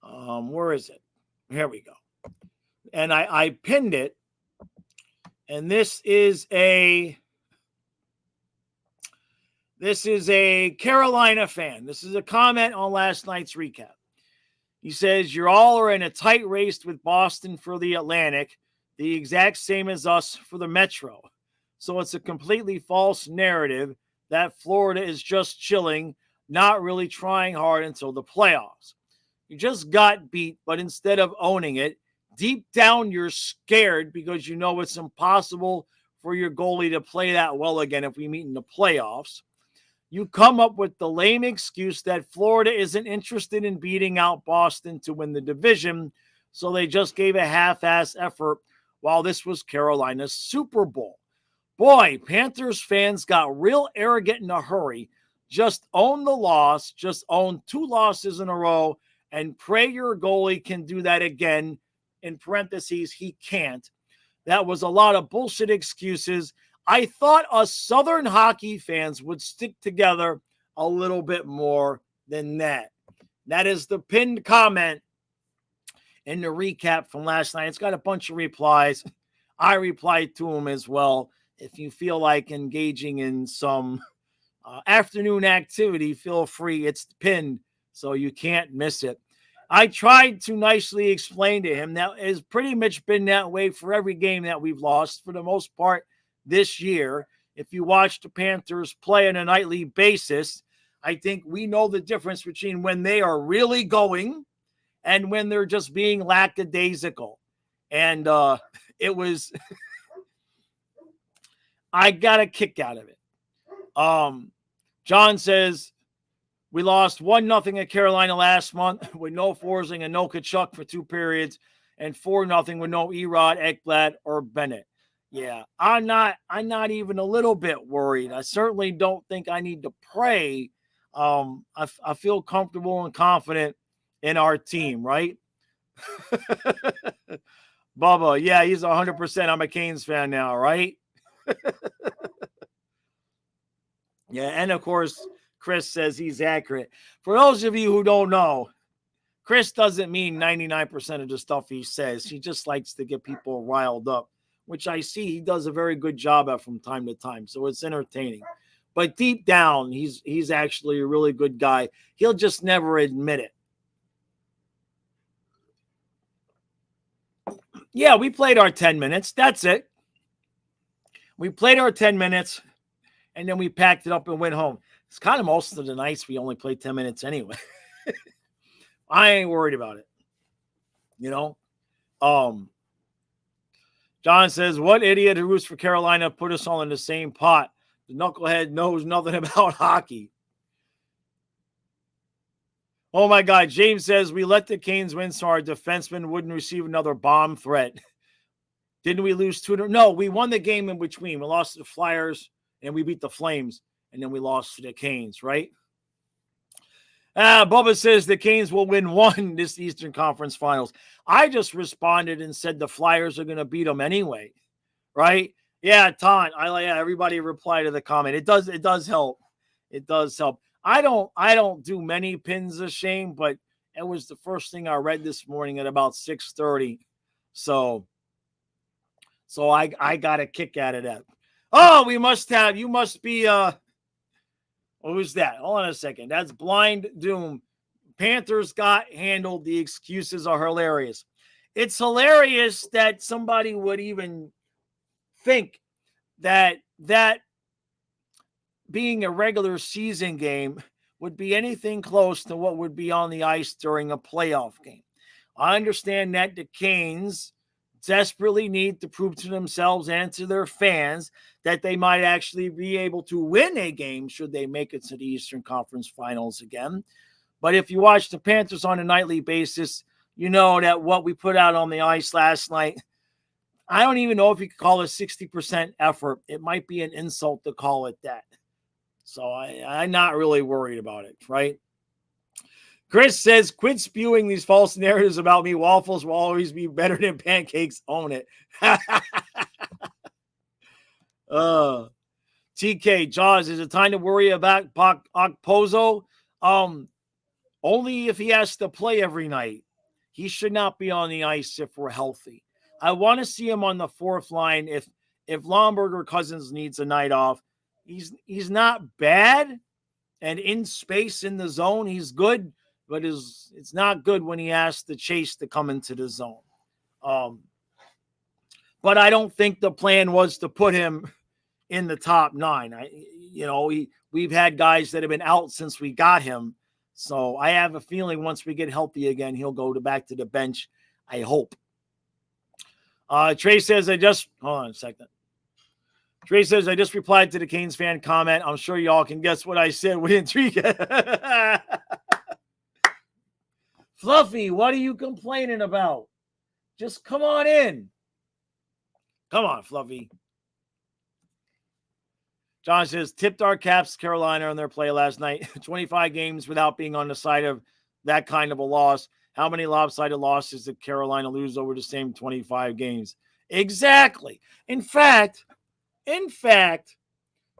Where is it? Here we go. And I pinned it. And this is a Carolina fan. This is a comment on last night's recap. He says, you all are in a tight race with Boston for the Atlantic, the exact same as us for the Metro. So it's a completely false narrative that Florida is just chilling, not really trying hard until the playoffs. You just got beat, but instead of owning it, deep down you're scared because you know it's impossible for your goalie to play that well again if we meet in the playoffs. You come up with the lame excuse that Florida isn't interested in beating out Boston to win the division, so they just gave a half-ass effort while this was Carolina's Super Bowl. Boy, Panthers fans got real arrogant in a hurry. Just own the loss, just own 2 losses in a row, and pray your goalie can do that again. In parentheses, he can't. That was a lot of bullshit excuses. I thought us Southern hockey fans would stick together a little bit more than that. That is the pinned comment in the recap from last night. It's got a bunch of replies. I replied to him as well. If you feel like engaging in some afternoon activity, feel free. It's pinned, so you can't miss it. I tried to nicely explain to him that it's pretty much been that way for every game that we've lost for the most part this year. If you watch the Panthers play on a nightly basis, I think we know the difference between when they are really going and when they're just being lackadaisical. And it was, I got a kick out of it. John says, we lost 1-0 at Carolina last month with no Forsling and no Kachuk for 2 periods, and 4-0 with no Erod, Ekblad, or Bennett. Yeah, I'm not even a little bit worried. I certainly don't think I need to pray. I feel comfortable and confident in our team, right? Bubba, yeah, he's 100%. I'm a Canes fan now, right? Yeah, and of course, Chris says he's accurate. For those of you who don't know, Chris doesn't mean 99% of the stuff he says. He just likes to get people riled up, which I see he does a very good job at from time to time. So it's entertaining. But deep down, he's actually a really good guy. He'll just never admit it. Yeah, we played our 10 minutes. That's it. We played our 10 minutes, and then we packed it up and went home. It's kind of most of the nights we only play 10 minutes anyway. I ain't worried about it. John says, what idiot who roots for Carolina put us all in the same pot? The knucklehead knows nothing about hockey. Oh, my God. James says, we let the Canes win so our defenseman wouldn't receive another bomb threat. Didn't we lose 2-0? No, we won the game in between. We lost to the Flyers, and we beat the Flames, and then we lost to the Canes, right? Bubba says the Canes will win 1 this Eastern Conference Finals. I just responded and said the Flyers are going to beat them anyway, right? Yeah, Ton. Everybody reply to the comment. It does help. It does help. I don't do many pins of shame, but it was the first thing I read this morning at about 6:30. So I got a kick out of that. Oh, you must be what was that? Hold on a second. That's Blind Doom. Panthers got handled. The excuses are hilarious. It's hilarious that somebody would even think that being a regular season game would be anything close to what would be on the ice during a playoff game. I understand that the Canes desperately need to prove to themselves and to their fans that they might actually be able to win a game should they make it to the Eastern Conference Finals again. But if you watch the Panthers on a nightly basis, you know that what we put out on the ice last night, I don't even know if you could call it 60% effort. It might be an insult to call it that. So I'm not really worried about it, right? Chris says, quit spewing these false narratives about me. Waffles will always be better than pancakes. Own it. TK, Jaws, is it time to worry about Okposo? Only if he has to play every night. He should not be on the ice if we're healthy. I want to see him on the fourth line if Lomberg or Cousins needs a night off. He's not bad, and in space in the zone, he's good, but it's not good when he has to chase to come into the zone. But I don't think the plan was to put him in the top 9. We've had guys that have been out since we got him. So I have a feeling once we get healthy again, he'll go back to the bench. I hope. Trey says, hold on a second. Trey says, I just replied to the Canes fan comment. I'm sure y'all can guess what I said with intrigue. Fluffy, what are you complaining about? Just come on in. Come on, Fluffy. John says, tipped our caps Carolina on their play last night. 25 games without being on the side of that kind of a loss. How many lopsided losses did Carolina lose over the same 25 games? Exactly. In fact,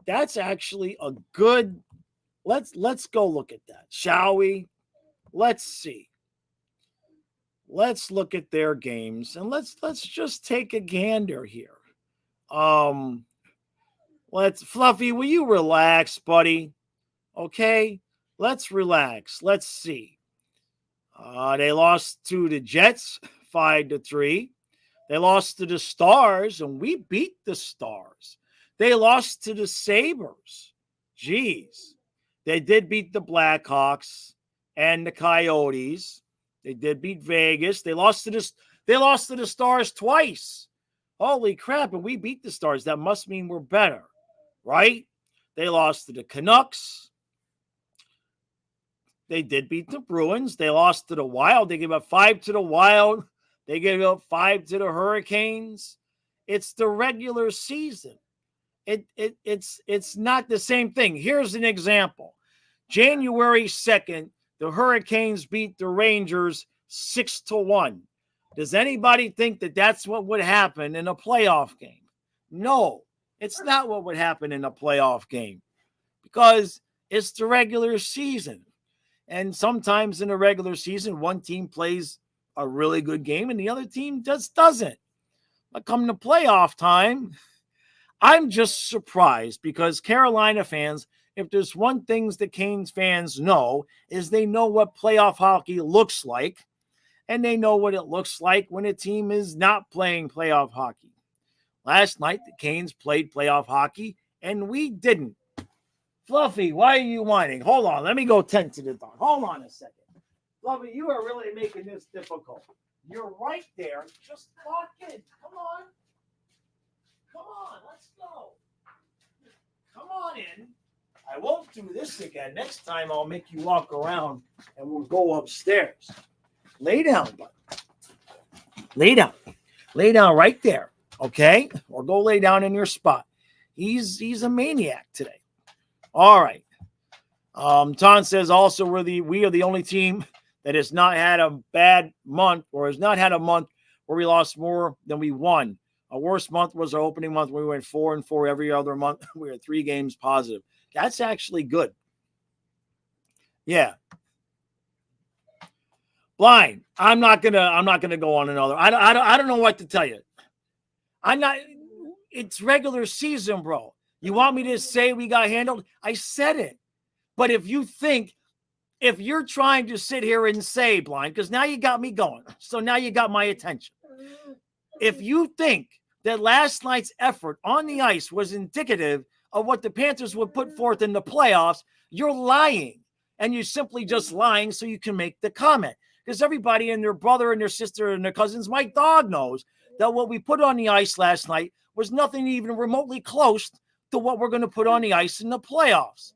that's actually a good. Let's go look at that, shall we? Let's see. Let's look at their games and let's just take a gander here. Fluffy, will you relax, buddy? Okay, let's relax. Let's see. They lost to the Jets 5-3. They lost to the Stars, and we beat the Stars. They lost to the Sabres. Jeez. They did beat the Blackhawks and the Coyotes. They did beat Vegas. They lost to the Stars twice. Holy crap, and we beat the Stars. That must mean we're better, right? They lost to the Canucks. They did beat the Bruins. They lost to the Wild. They gave up 5 to the Wild. They gave up 5 to the Hurricanes. It's the regular season. It's not the same thing. Here's an example. January 2nd, the Hurricanes beat the Rangers 6-1. Does anybody think that that's what would happen in a playoff game? No, it's not what would happen in a playoff game because it's the regular season. And sometimes in a regular season, one team plays a really good game and the other team just doesn't. But come to playoff time, I'm just surprised because Carolina fans, if there's one thing the Canes fans know, is they know what playoff hockey looks like, and they know what it looks like when a team is not playing playoff hockey. Last night, the Canes played playoff hockey, and we didn't. Fluffy, why are you whining? Hold on. Let me go tend to the dog. Hold on a second. Fluffy, you are really making this difficult. You're right there. Just walk in. Come on. Come on. Let's go. Come on in. I won't do this again. Next time, I'll make you walk around, and we'll go upstairs. Lay down, bud. Lay down. Lay down right there, okay? Or go lay down in your spot. He's a maniac today. All right. Ton says also we are the only team that has not had a bad month or has not had a month where we lost more than we won. Our worst month was our opening month. We went 4-4 every other month. We were 3 games positive. That's actually good. Yeah. Blind. I'm not gonna go on another. I don't know what to tell you. I'm not. It's regular season, bro. You want me to say we got handled? I said it. But if you're trying to sit here and say, Blind, because now you got me going. So now you got my attention. If you think that last night's effort on the ice was indicative of what the Panthers would put forth in the playoffs, you're lying. And you're simply just lying so you can make the comment. Because everybody and their brother and their sister and their cousins, my dog knows that what we put on the ice last night was nothing even remotely close to what we're going to put on the ice in the playoffs.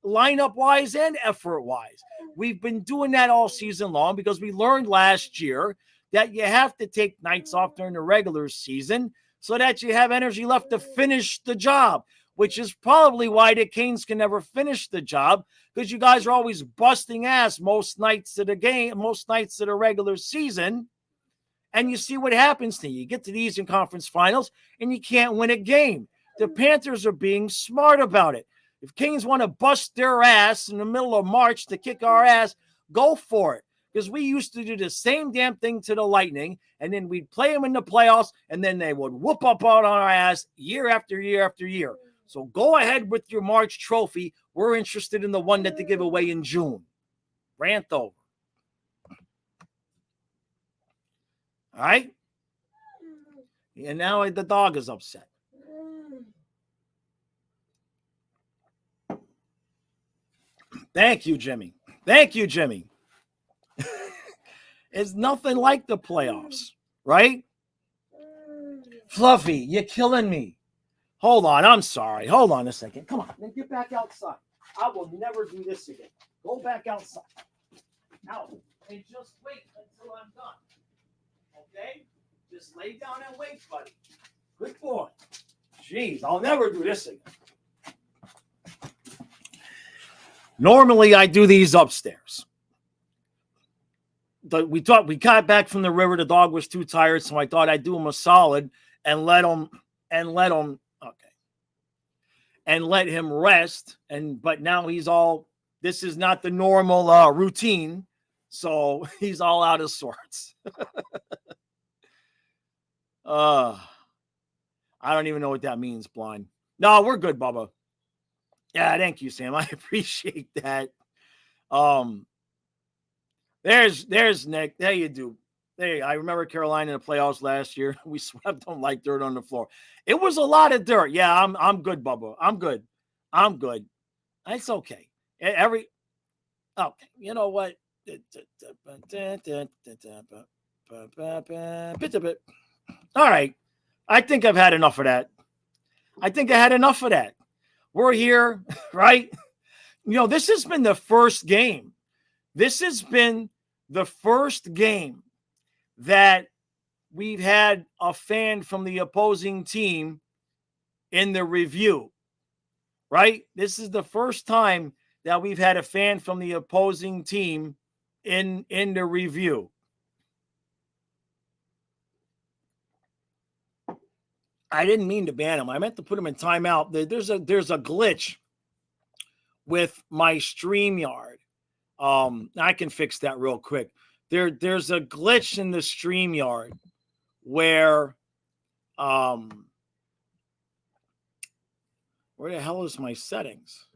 Lineup-wise and effort-wise. We've been doing that all season long because we learned last year that you have to take nights off during the regular season so that you have energy left to finish the job, which is probably why the Canes can never finish the job, because you guys are always busting ass most nights of the game, most nights of the regular season, and you see what happens to you. You get to the Eastern Conference Finals, and you can't win a game. The Panthers are being smart about it. If Canes want to bust their ass in the middle of March to kick our ass, go for it. Because we used to do the same damn thing to the Lightning, and then we'd play them in the playoffs, and then they would whoop up on our ass year after year after year. So go ahead with your March trophy. We're interested in the one that they give away in June. Rant over. All right? And now the dog is upset. Thank you, Jimmy. Thank you, Jimmy. It's nothing like the playoffs, right? Fluffy, you're killing me. Hold on, I'm sorry. Hold on a second. Come on, then get back outside. I will never do this again. Go back outside. Out. And just wait until I'm done. Okay? Just lay down and wait, buddy. Good boy. Jeez, I'll never do this again. Normally, I do these upstairs. We got back from the river. The dog was too tired, so I thought I'd do him a solid and let him rest. But now he's all. This is not the normal routine, so he's all out of sorts. I don't even know what that means, Blind. No, we're good, Bubba. Yeah, thank you, Sam. I appreciate that. There's Nick. There you do. I remember Carolina in the playoffs last year. We swept them like dirt on the floor. It was a lot of dirt. Yeah, I'm good, Bubba. I'm good. It's okay. Okay. You know what? All right. I think I've had enough of that. We're here, right? This has been the first game. This has been the first game that we've had a fan from the opposing team in the review, right? This is the first time that we've had a fan from the opposing team in the review. I didn't mean to ban him. I meant to put him in timeout. There's a glitch with my StreamYard. I can fix that real quick. There's a glitch in the StreamYard where where the hell is my settings?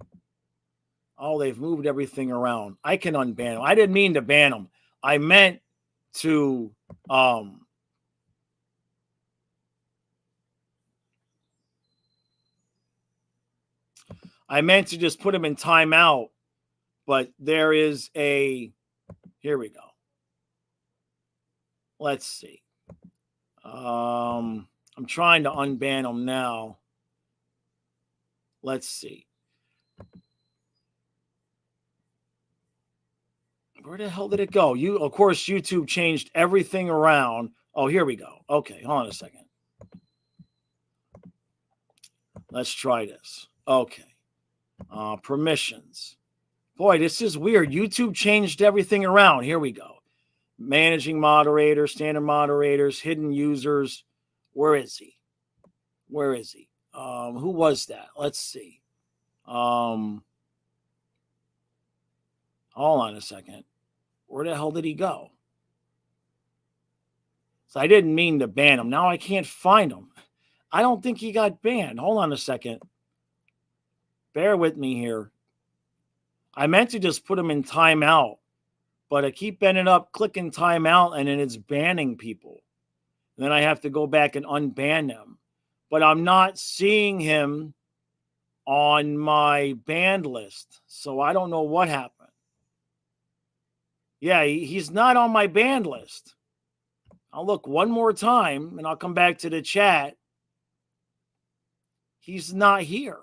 Oh, they've moved everything around. I can unban them. I didn't mean to ban them. I meant to just put them in timeout. But there is here we go. Let's see. I'm trying to unban them now. Let's see. Where the hell did it go? Of course, YouTube changed everything around. Oh, here we go. Okay, hold on a second. Let's try this. Okay. Permissions. Boy, this is weird. YouTube changed everything around. Here we go. Managing moderators, standard moderators, hidden users. Where is he? Where is he? Who was that? Let's see. Hold on a second. Where the hell did he go? So I didn't mean to ban him. Now I can't find him. I don't think he got banned. Hold on a second. Bear with me here. I meant to just put him in timeout, but I keep ending up clicking timeout and then it's banning people. And then I have to go back and unban them. But I'm not seeing him on my banned list. So I don't know what happened. Yeah, he's not on my banned list. I'll look one more time and I'll come back to the chat. He's not here.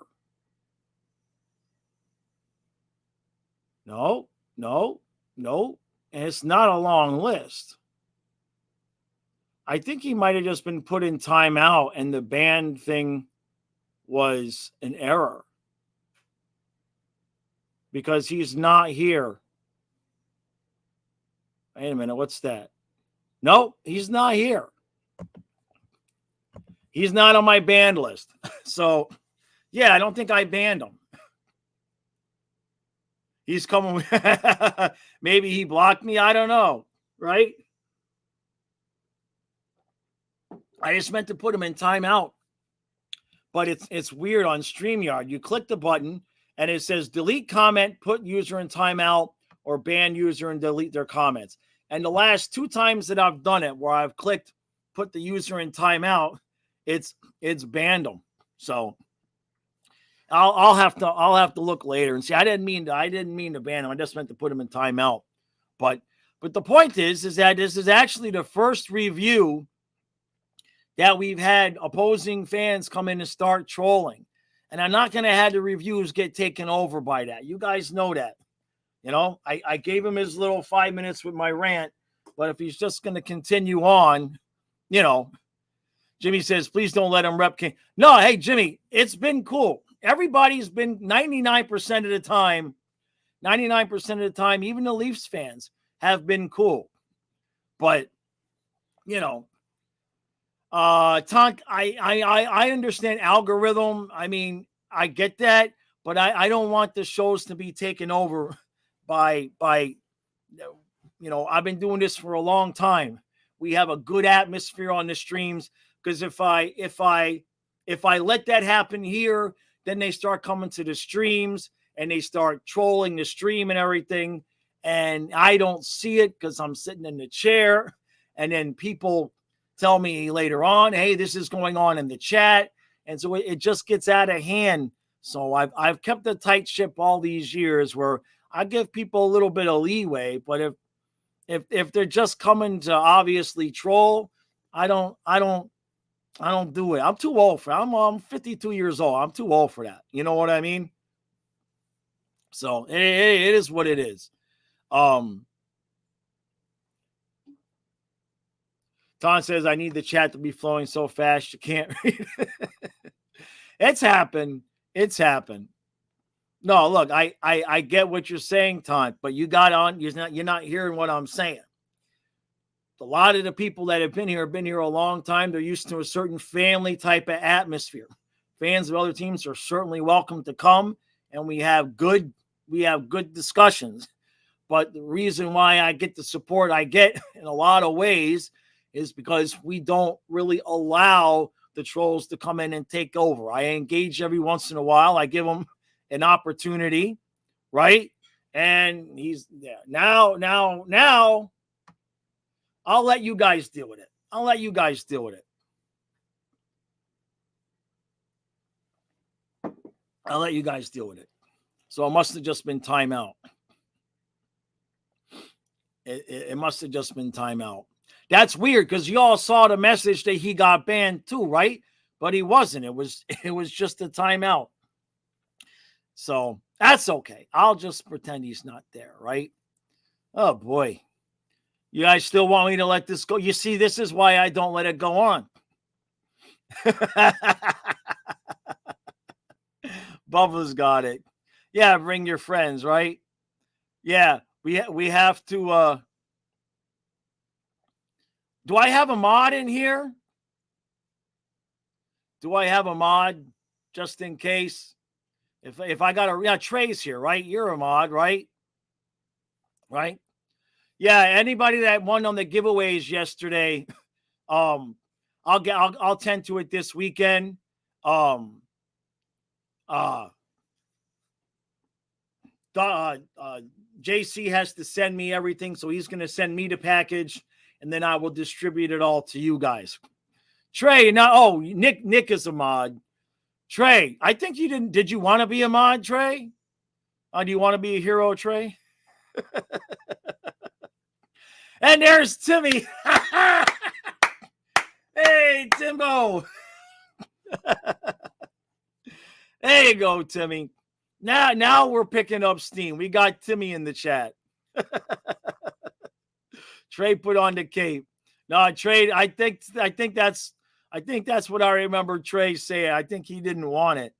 No. And it's not a long list. I think he might have just been put in timeout and the ban thing was an error. Because he's not here. Wait a minute, what's that? Nope, he's not here. He's not on my banned list. So, yeah, I don't think I banned him. He's coming. Maybe he blocked me. I don't know. Right? I just meant to put him in timeout. But it's weird on StreamYard. You click the button and it says delete comment, put user in timeout, or ban user and delete their comments. And the last 2 times that I've done it where I've clicked put the user in timeout, it's banned them. So I'll have to look later and see. I didn't mean to ban him. I just meant to put him in timeout. But the point is that this is actually the first review that we've had opposing fans come in and start trolling. And I'm not going to have the reviews get taken over by that. You guys know that. You know, I gave him his little 5 minutes with my rant, but if he's just going to continue on, you know, Jimmy says, please don't let him rep King. No, hey, Jimmy, it's been cool. Everybody's been 99% of the time, even the Leafs fans have been cool. But, you know, Tonk, I understand algorithm. I mean, I get that, but I don't want the shows to be taken over by you know, I've been doing this for a long time. We have a good atmosphere on the streams because if I let that happen here, then they start coming to the streams and they start trolling the stream and everything. And I don't see it because I'm sitting in the chair. And then people tell me later on, hey, this is going on in the chat. And so it just gets out of hand. So I've kept a tight ship all these years where I give people a little bit of leeway. But if they're just coming to obviously troll, I don't do it. I'm too old for it. I'm 52 years old. I'm too old for that. You know what I mean? So it is what it is. Tom says, I need the chat to be flowing so fast you can't read it. It's happened. No, look, I get what you're saying, Tom, but you got on. You're not hearing what I'm saying. A lot of the people that have been here a long time. They're used to a certain family type of atmosphere. Fans of other teams are certainly welcome to come, and we have good discussions. But the reason why I get the support I get in a lot of ways is because we don't really allow the trolls to come in and take over. I engage every once in a while. I give them an opportunity, right? And he's there. Now, I'll let you guys deal with it. So it must have just been timeout. It must have just been timeout. That's weird because you all saw the message that he got banned too, right? But he wasn't. It was just a timeout. So that's okay. I'll just pretend he's not there, right? Oh boy. You guys still want me to let this go? You see, this is why I don't let it go on. Bubba's got it. Yeah, bring your friends, right? Yeah, we have to. Do I have a mod in here? Do I have a mod just in case? If I got Trey's here, right? You're a mod, right? Right? Yeah, anybody that won on the giveaways yesterday, I'll tend to it this weekend. JC has to send me everything, so he's going to send me the package, and then I will distribute it all to you guys. Trey, now, Nick is a mod. Trey, I think you didn't. Did you want to be a mod, Trey? Do you want to be a hero, Trey? And there's Timmy. Hey, Timbo. There you go, Timmy. Now we're picking up steam. We got Timmy in the chat. Trey put on the cape. No, Trey, I think that's what I remember Trey saying. I think he didn't want it.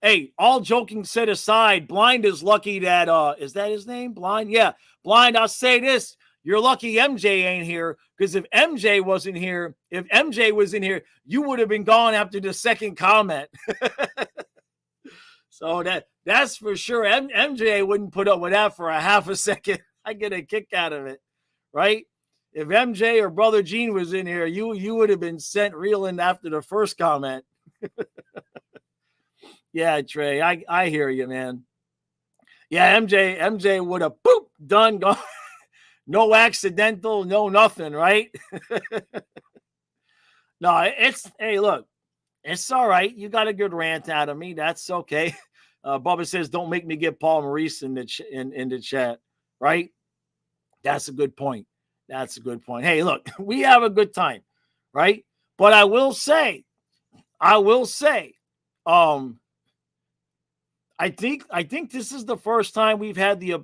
Hey, all joking set aside, Blind is lucky that is that his name? Blind? Yeah. Blind, I'll say this. You're lucky MJ ain't here, because if MJ was in here, you would have been gone after the second comment. So that's for sure. MJ wouldn't put up with that for a half a second. I get a kick out of it, right? If MJ or Brother Gene was in here, you would have been sent reeling after the first comment. Yeah, Trey, I hear you, man. Yeah, MJ would have done, gone. No accidental, no nothing, right? No, hey, look, it's all right. You got a good rant out of me. That's okay. Bubba says, don't make me get Paul Maurice in the chat, right? That's a good point. Hey, look, we have a good time, right? But I will say, I think this is the first time we've had the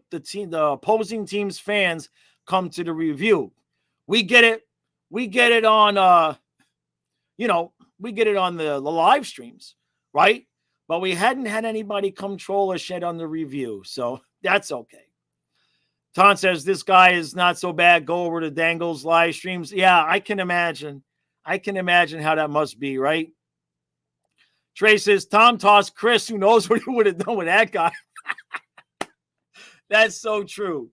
opposing team's fans come to the review. We get it on we get it on the live streams, right? But we hadn't had anybody come troll us yet on the review, so that's okay. Ton says this guy is not so bad. Go over to Dangle's live streams. Yeah, I can imagine how that must be, right? Trey says, Tom tossed Chris. Who knows what he would have done with that guy? That's so true.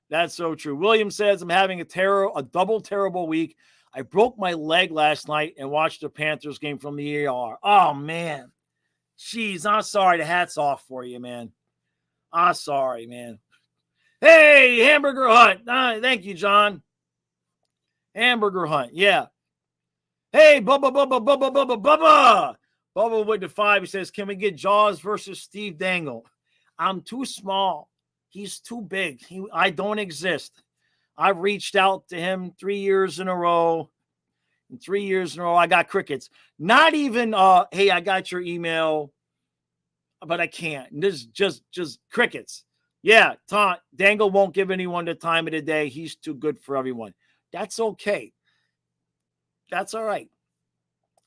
William says, I'm having a double terrible week. I broke my leg last night and watched the Panthers game from the ER. Oh, man. Jeez, I'm sorry. The hat's off for you, man. I'm sorry, man. Hey, Hamburger Hunt. Thank you, John. Hamburger Hunt. Yeah. Hey, Bubba. Bubba with the 5. He says, can we get Jaws versus Steve Dangle? I'm too small. He's too big. I don't exist. I've reached out to him 3 years in a row. In 3 years in a row, I got crickets. Not even, hey, I got your email, but I can't. This is just crickets. Yeah, Dangle won't give anyone the time of the day. He's too good for everyone. That's okay. That's all right.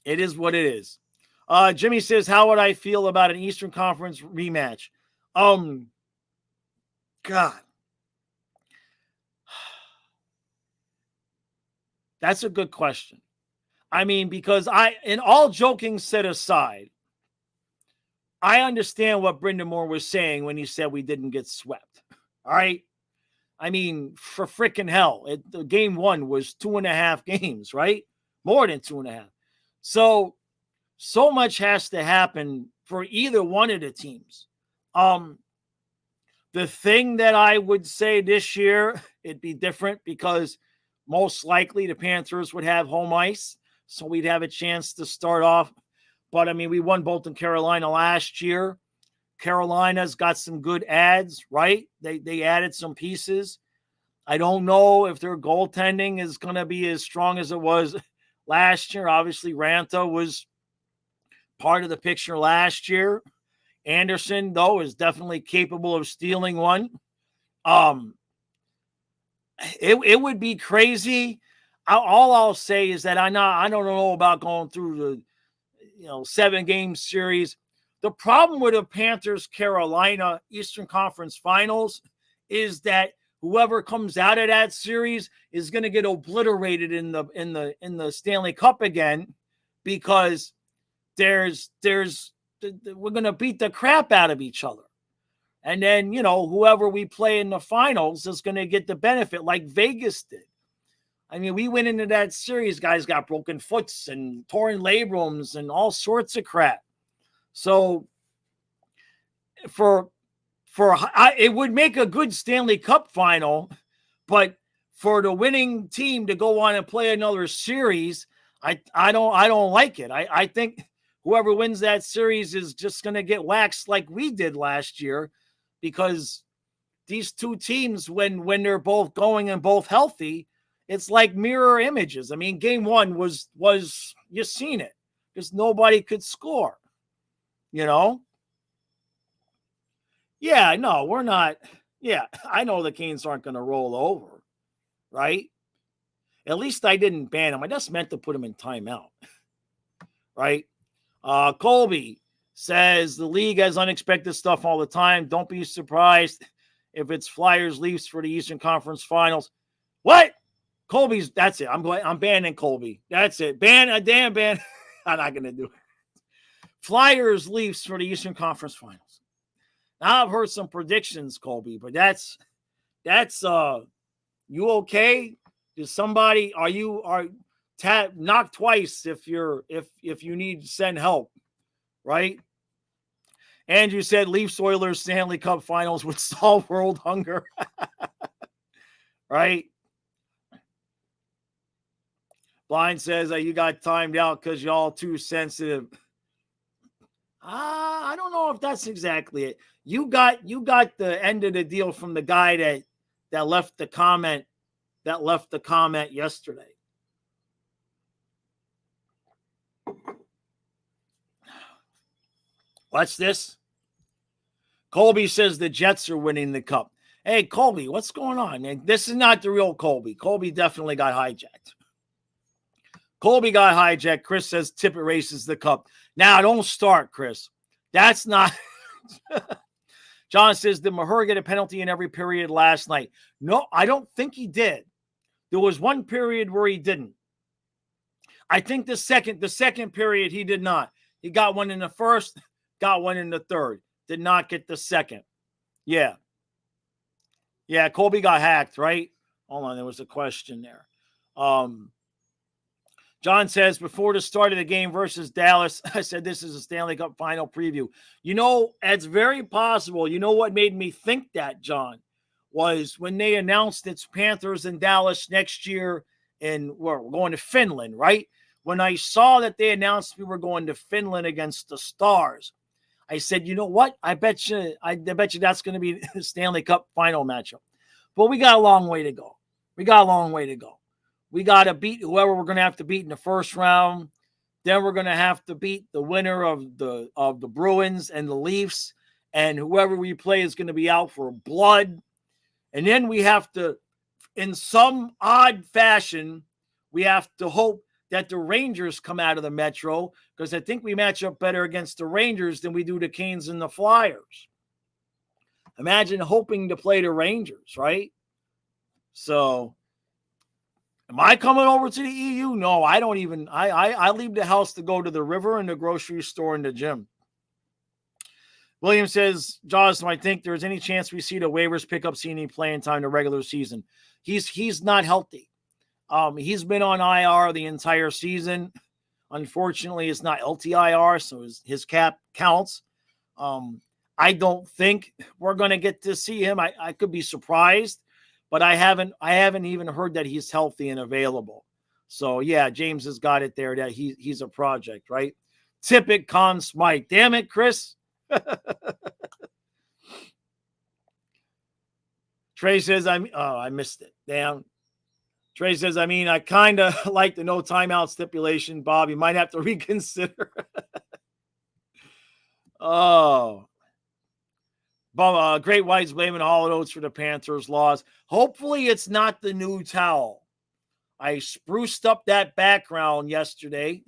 It is what it is. Jimmy says, how would I feel about an Eastern Conference rematch? God. That's a good question. I mean, because in all joking set aside, I understand what Brendan Moore was saying when he said we didn't get swept. All right. I mean, for freaking hell, game 1 was 2.5 games, right? More than 2.5. So much has to happen for either one of the teams. The thing that I would say this year, it'd be different because most likely the Panthers would have home ice. So we'd have a chance to start off. But, I mean, we won Bolton, Carolina last year. Carolina's got some good ads, right? They added some pieces. I don't know if their goaltending is going to be as strong as it was last year. Obviously, Ranta was part of the picture last year. Anderson, though, is definitely capable of stealing one. It would be crazy. All I'll say is that I don't know about going through the 7-game series. The problem with the Panthers Carolina Eastern Conference Finals is that whoever comes out of that series is going to get obliterated in the Stanley Cup again, because we're going to beat the crap out of each other. And then, whoever we play in the finals is going to get the benefit, like Vegas did. I mean, we went into that series, guys got broken foots and torn labrums and all sorts of crap. So it would make a good Stanley Cup final, but for the winning team to go on and play another series, I don't like it. I think whoever wins that series is just going to get waxed like we did last year, because these two teams, when they're both going and both healthy, it's like mirror images. I mean, game one was you seen it, because nobody could score, Yeah, no, we're not. Yeah, I know the Canes aren't going to roll over, right? At least I didn't ban him. I just meant to put him in timeout, right? Colby says the league has unexpected stuff all the time. Don't be surprised if it's Flyers Leafs for the Eastern Conference Finals. What? Colby's, that's it. I'm banning Colby. That's it. Damn ban. I'm not going to do it. Flyers Leafs for the Eastern Conference Finals. Now I've heard some predictions, Colby, but that's you okay? Is somebody, knock twice if you need to send help, right? Andrew said Leafs Oilers Stanley Cup Finals would solve world hunger. Right? Blind says you got timed out because y'all too sensitive. I don't know if that's exactly it. You got the end of the deal from the guy that left the comment yesterday. What's this? Colby says the Jets are winning the cup. Hey, Colby, what's going on, man? This is not the real Colby. Colby definitely got hijacked. Colby got hijacked. Chris says Tippett races the cup. Now, don't start, Chris. That's not. John says, did Maher get a penalty in every period last night? No, I don't think he did. There was one period where he didn't. I think the second period he did not. He got one in the first, got one in the third. Did not get the second. Yeah. Yeah, Colby got hacked, right? Hold on, there was a question there. John says, before the start of the game versus Dallas, I said this is a Stanley Cup final preview. It's very possible. You know what made me think that, John, was when they announced it's Panthers and Dallas next year, and we're going to Finland, right? When I saw that they announced we were going to Finland against the Stars, I said, you know what? I bet you that's going to be the Stanley Cup final matchup. But we got a long way to go. We got to beat whoever we're going to have to beat in the first round. Then we're going to have to beat the winner of the Bruins and the Leafs. And whoever we play is going to be out for blood. And then we have to, in some odd fashion, we have to hope that the Rangers come out of the Metro, because I think we match up better against the Rangers than we do the Canes and the Flyers. Imagine hoping to play the Rangers, right? So, am I coming over to the EU? No, I don't even. I leave the house to go to the river and the grocery store and the gym. William says, Jaws, do I think there's any chance we see the waivers pick up seeing any playing time in the regular season? He's not healthy. He's been on IR the entire season. Unfortunately, it's not LTIR, so his cap counts. I don't think we're going to get to see him. I could be surprised, but I haven't even heard that he's healthy and available. So yeah, James has got it there that he's a project, right? Tippett, Con Smite. Damn it, Chris. Trey says, I missed it. Damn. Trey says, I kind of like the no timeout stipulation, Bob. You might have to reconsider. Oh. Great White's blaming Hollow Oats for the Panthers' loss. Hopefully it's not the new towel. I spruced up that background yesterday,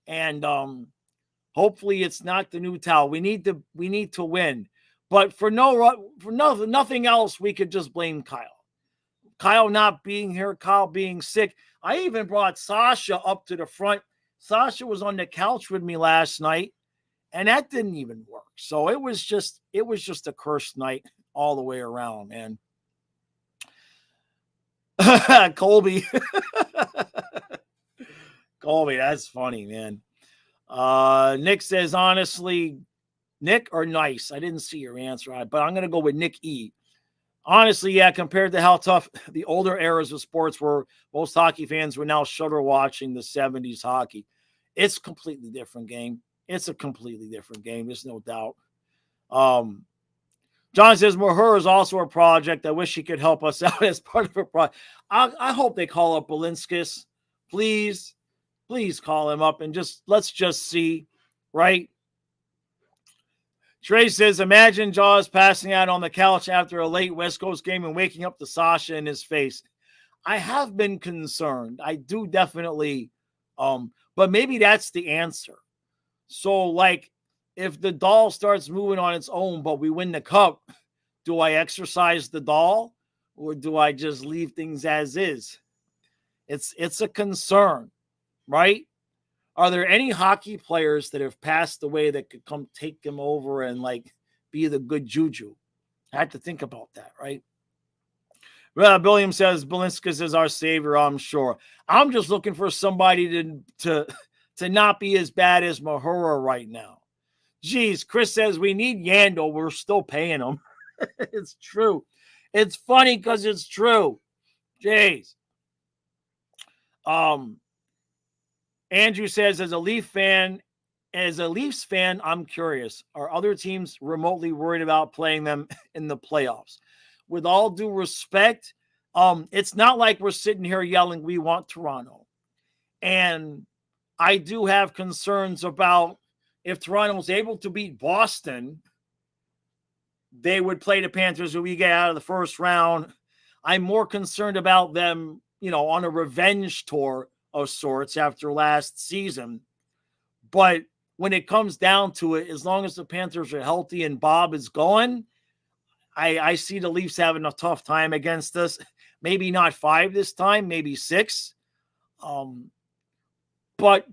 and hopefully it's not the new towel. We need to win. But for nothing else, we could just blame Kyle. Kyle not being here, Kyle being sick. I even brought Sasha up to the front. Sasha was on the couch with me last night, and that didn't even work. So it was just a cursed night all the way around, man. Colby. Colby, that's funny, man. Nick says, honestly, Nick or Nice? I didn't see your answer, but I'm going to go with Nick E. Honestly, yeah, compared to how tough the older eras of sports were, most hockey fans were now shudder watching the 70s hockey. It's a completely different game. It's a completely different game. There's no doubt. John says, Mahur is also a project. I wish he could help us out as part of a project. I hope they call up Balinskis. Please call him up and let's just see, right? Trey says, imagine Jaws passing out on the couch after a late West Coast game and waking up to Sasha in his face. I have been concerned. I do definitely, but maybe that's the answer. So, like, if the doll starts moving on its own, but we win the cup, do I exercise the doll or do I just leave things as is? It's a concern, right? Are there any hockey players that have passed away that could come take them over and like be the good juju? I had to think about that, right? William says Balinskis is our savior, I'm sure. I'm just looking for somebody to not be as bad as Mahura right now. Geez, Chris says we need Yandel. We're still paying him. It's true. It's funny because it's true. Jeez. Andrew says, as a Leafs fan, I'm curious. Are other teams remotely worried about playing them in the playoffs? With all due respect, it's not like we're sitting here yelling, we want Toronto. And I do have concerns about if Toronto was able to beat Boston, they would play the Panthers when we get out of the first round. I'm more concerned about them, on a revenge tour of sorts after last season. But when it comes down to it, as long as the Panthers are healthy and Bob is going, I see the Leafs having a tough time against us. Maybe not 5 this time, maybe 6. But,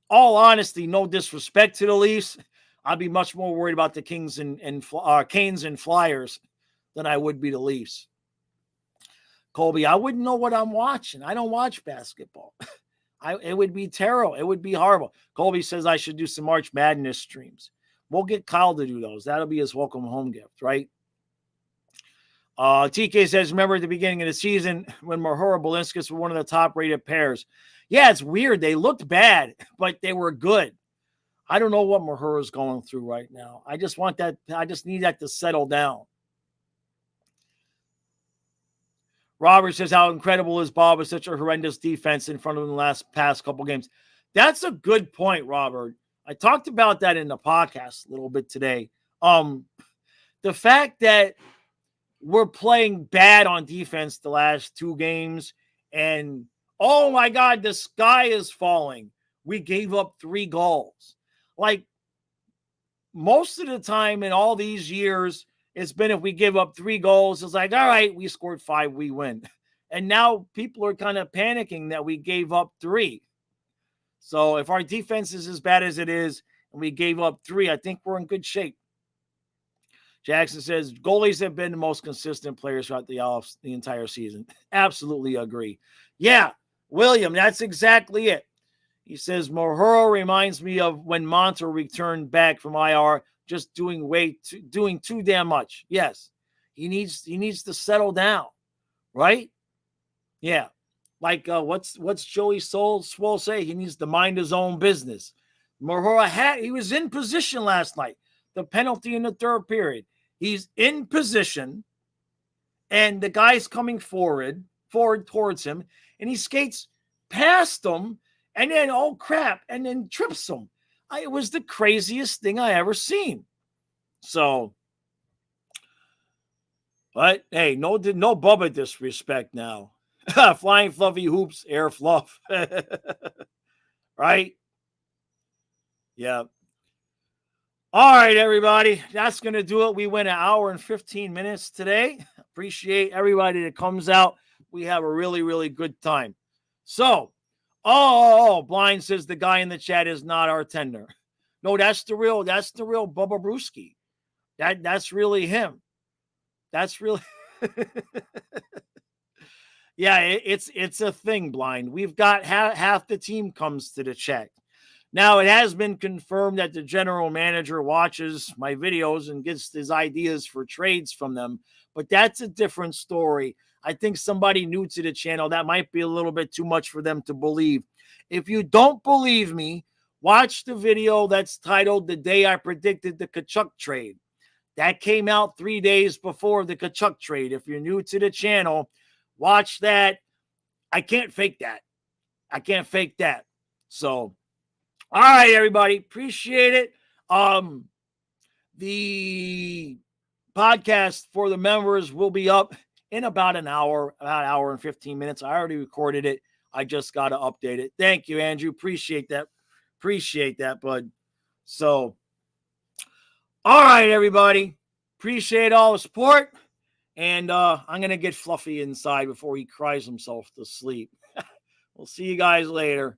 all honesty, no disrespect to the Leafs, I'd be much more worried about the Canes and Flyers than I would be the Leafs. Colby, I wouldn't know what I'm watching. I don't watch basketball. It would be terrible. It would be horrible. Colby says I should do some March Madness streams. We'll get Kyle to do those. That'll be his welcome home gift, right? TK says, remember at the beginning of the season when Mahura Balinskis were one of the top-rated pairs. Yeah, it's weird. They looked bad, but they were good. I don't know what Mahura is going through right now. I just need that to settle down. Robert says how incredible is Bob with such a horrendous defense in front of him the past couple games. That's a good point, Robert. I talked about that in the podcast a little bit today. The fact that we're playing bad on defense the last 2 games, and oh my God, the sky is falling. We gave up 3 goals. Like, most of the time in all these years, it's been if we give up 3 goals, it's like, all right, we scored 5, we win. And now people are kind of panicking that we gave up 3. So if our defense is as bad as it is and we gave up 3, I think we're in good shape. Jackson says goalies have been the most consistent players throughout the entire season. Absolutely agree. Yeah, William, that's exactly it. He says Mahura reminds me of when Monter returned back from IR, just doing too damn much. Yes, he needs to settle down, right? Yeah, like what's Joey Swole say? He needs to mind his own business. Mahura he was in position last night. The penalty in the 3rd period. He's in position, and the guy's coming forward towards him, and he skates past him, and then, oh crap, and then trips him. It was the craziest thing I ever seen. So, but hey, no Bubba disrespect now. Flying fluffy hoops, air fluff. Right? Yeah. All right, everybody. That's going to do it. We went 1 hour and 15 minutes today. Appreciate everybody that comes out. We have a really, really good time. So, Blind says the guy in the chat is not our tender. No, that's the real Bubba Brewski. That's really him. That's really yeah, it's a thing, Blind. We've got half the team comes to the chat. Now, it has been confirmed that the general manager watches my videos and gets his ideas for trades from them, but that's a different story. I think somebody new to the channel, that might be a little bit too much for them to believe. If you don't believe me, watch the video that's titled The Day I Predicted the Tkachuk Trade. That came out 3 days before the Tkachuk trade. If you're new to the channel, watch that. I can't fake that. So, all right, everybody. Appreciate it. The podcast for the members will be up in about an hour and 15 minutes. I already recorded it. I just got to update it. Thank you, Andrew. Appreciate that, bud. So, all right, everybody. Appreciate all the support. And I'm going to get Fluffy inside before he cries himself to sleep. We'll see you guys later.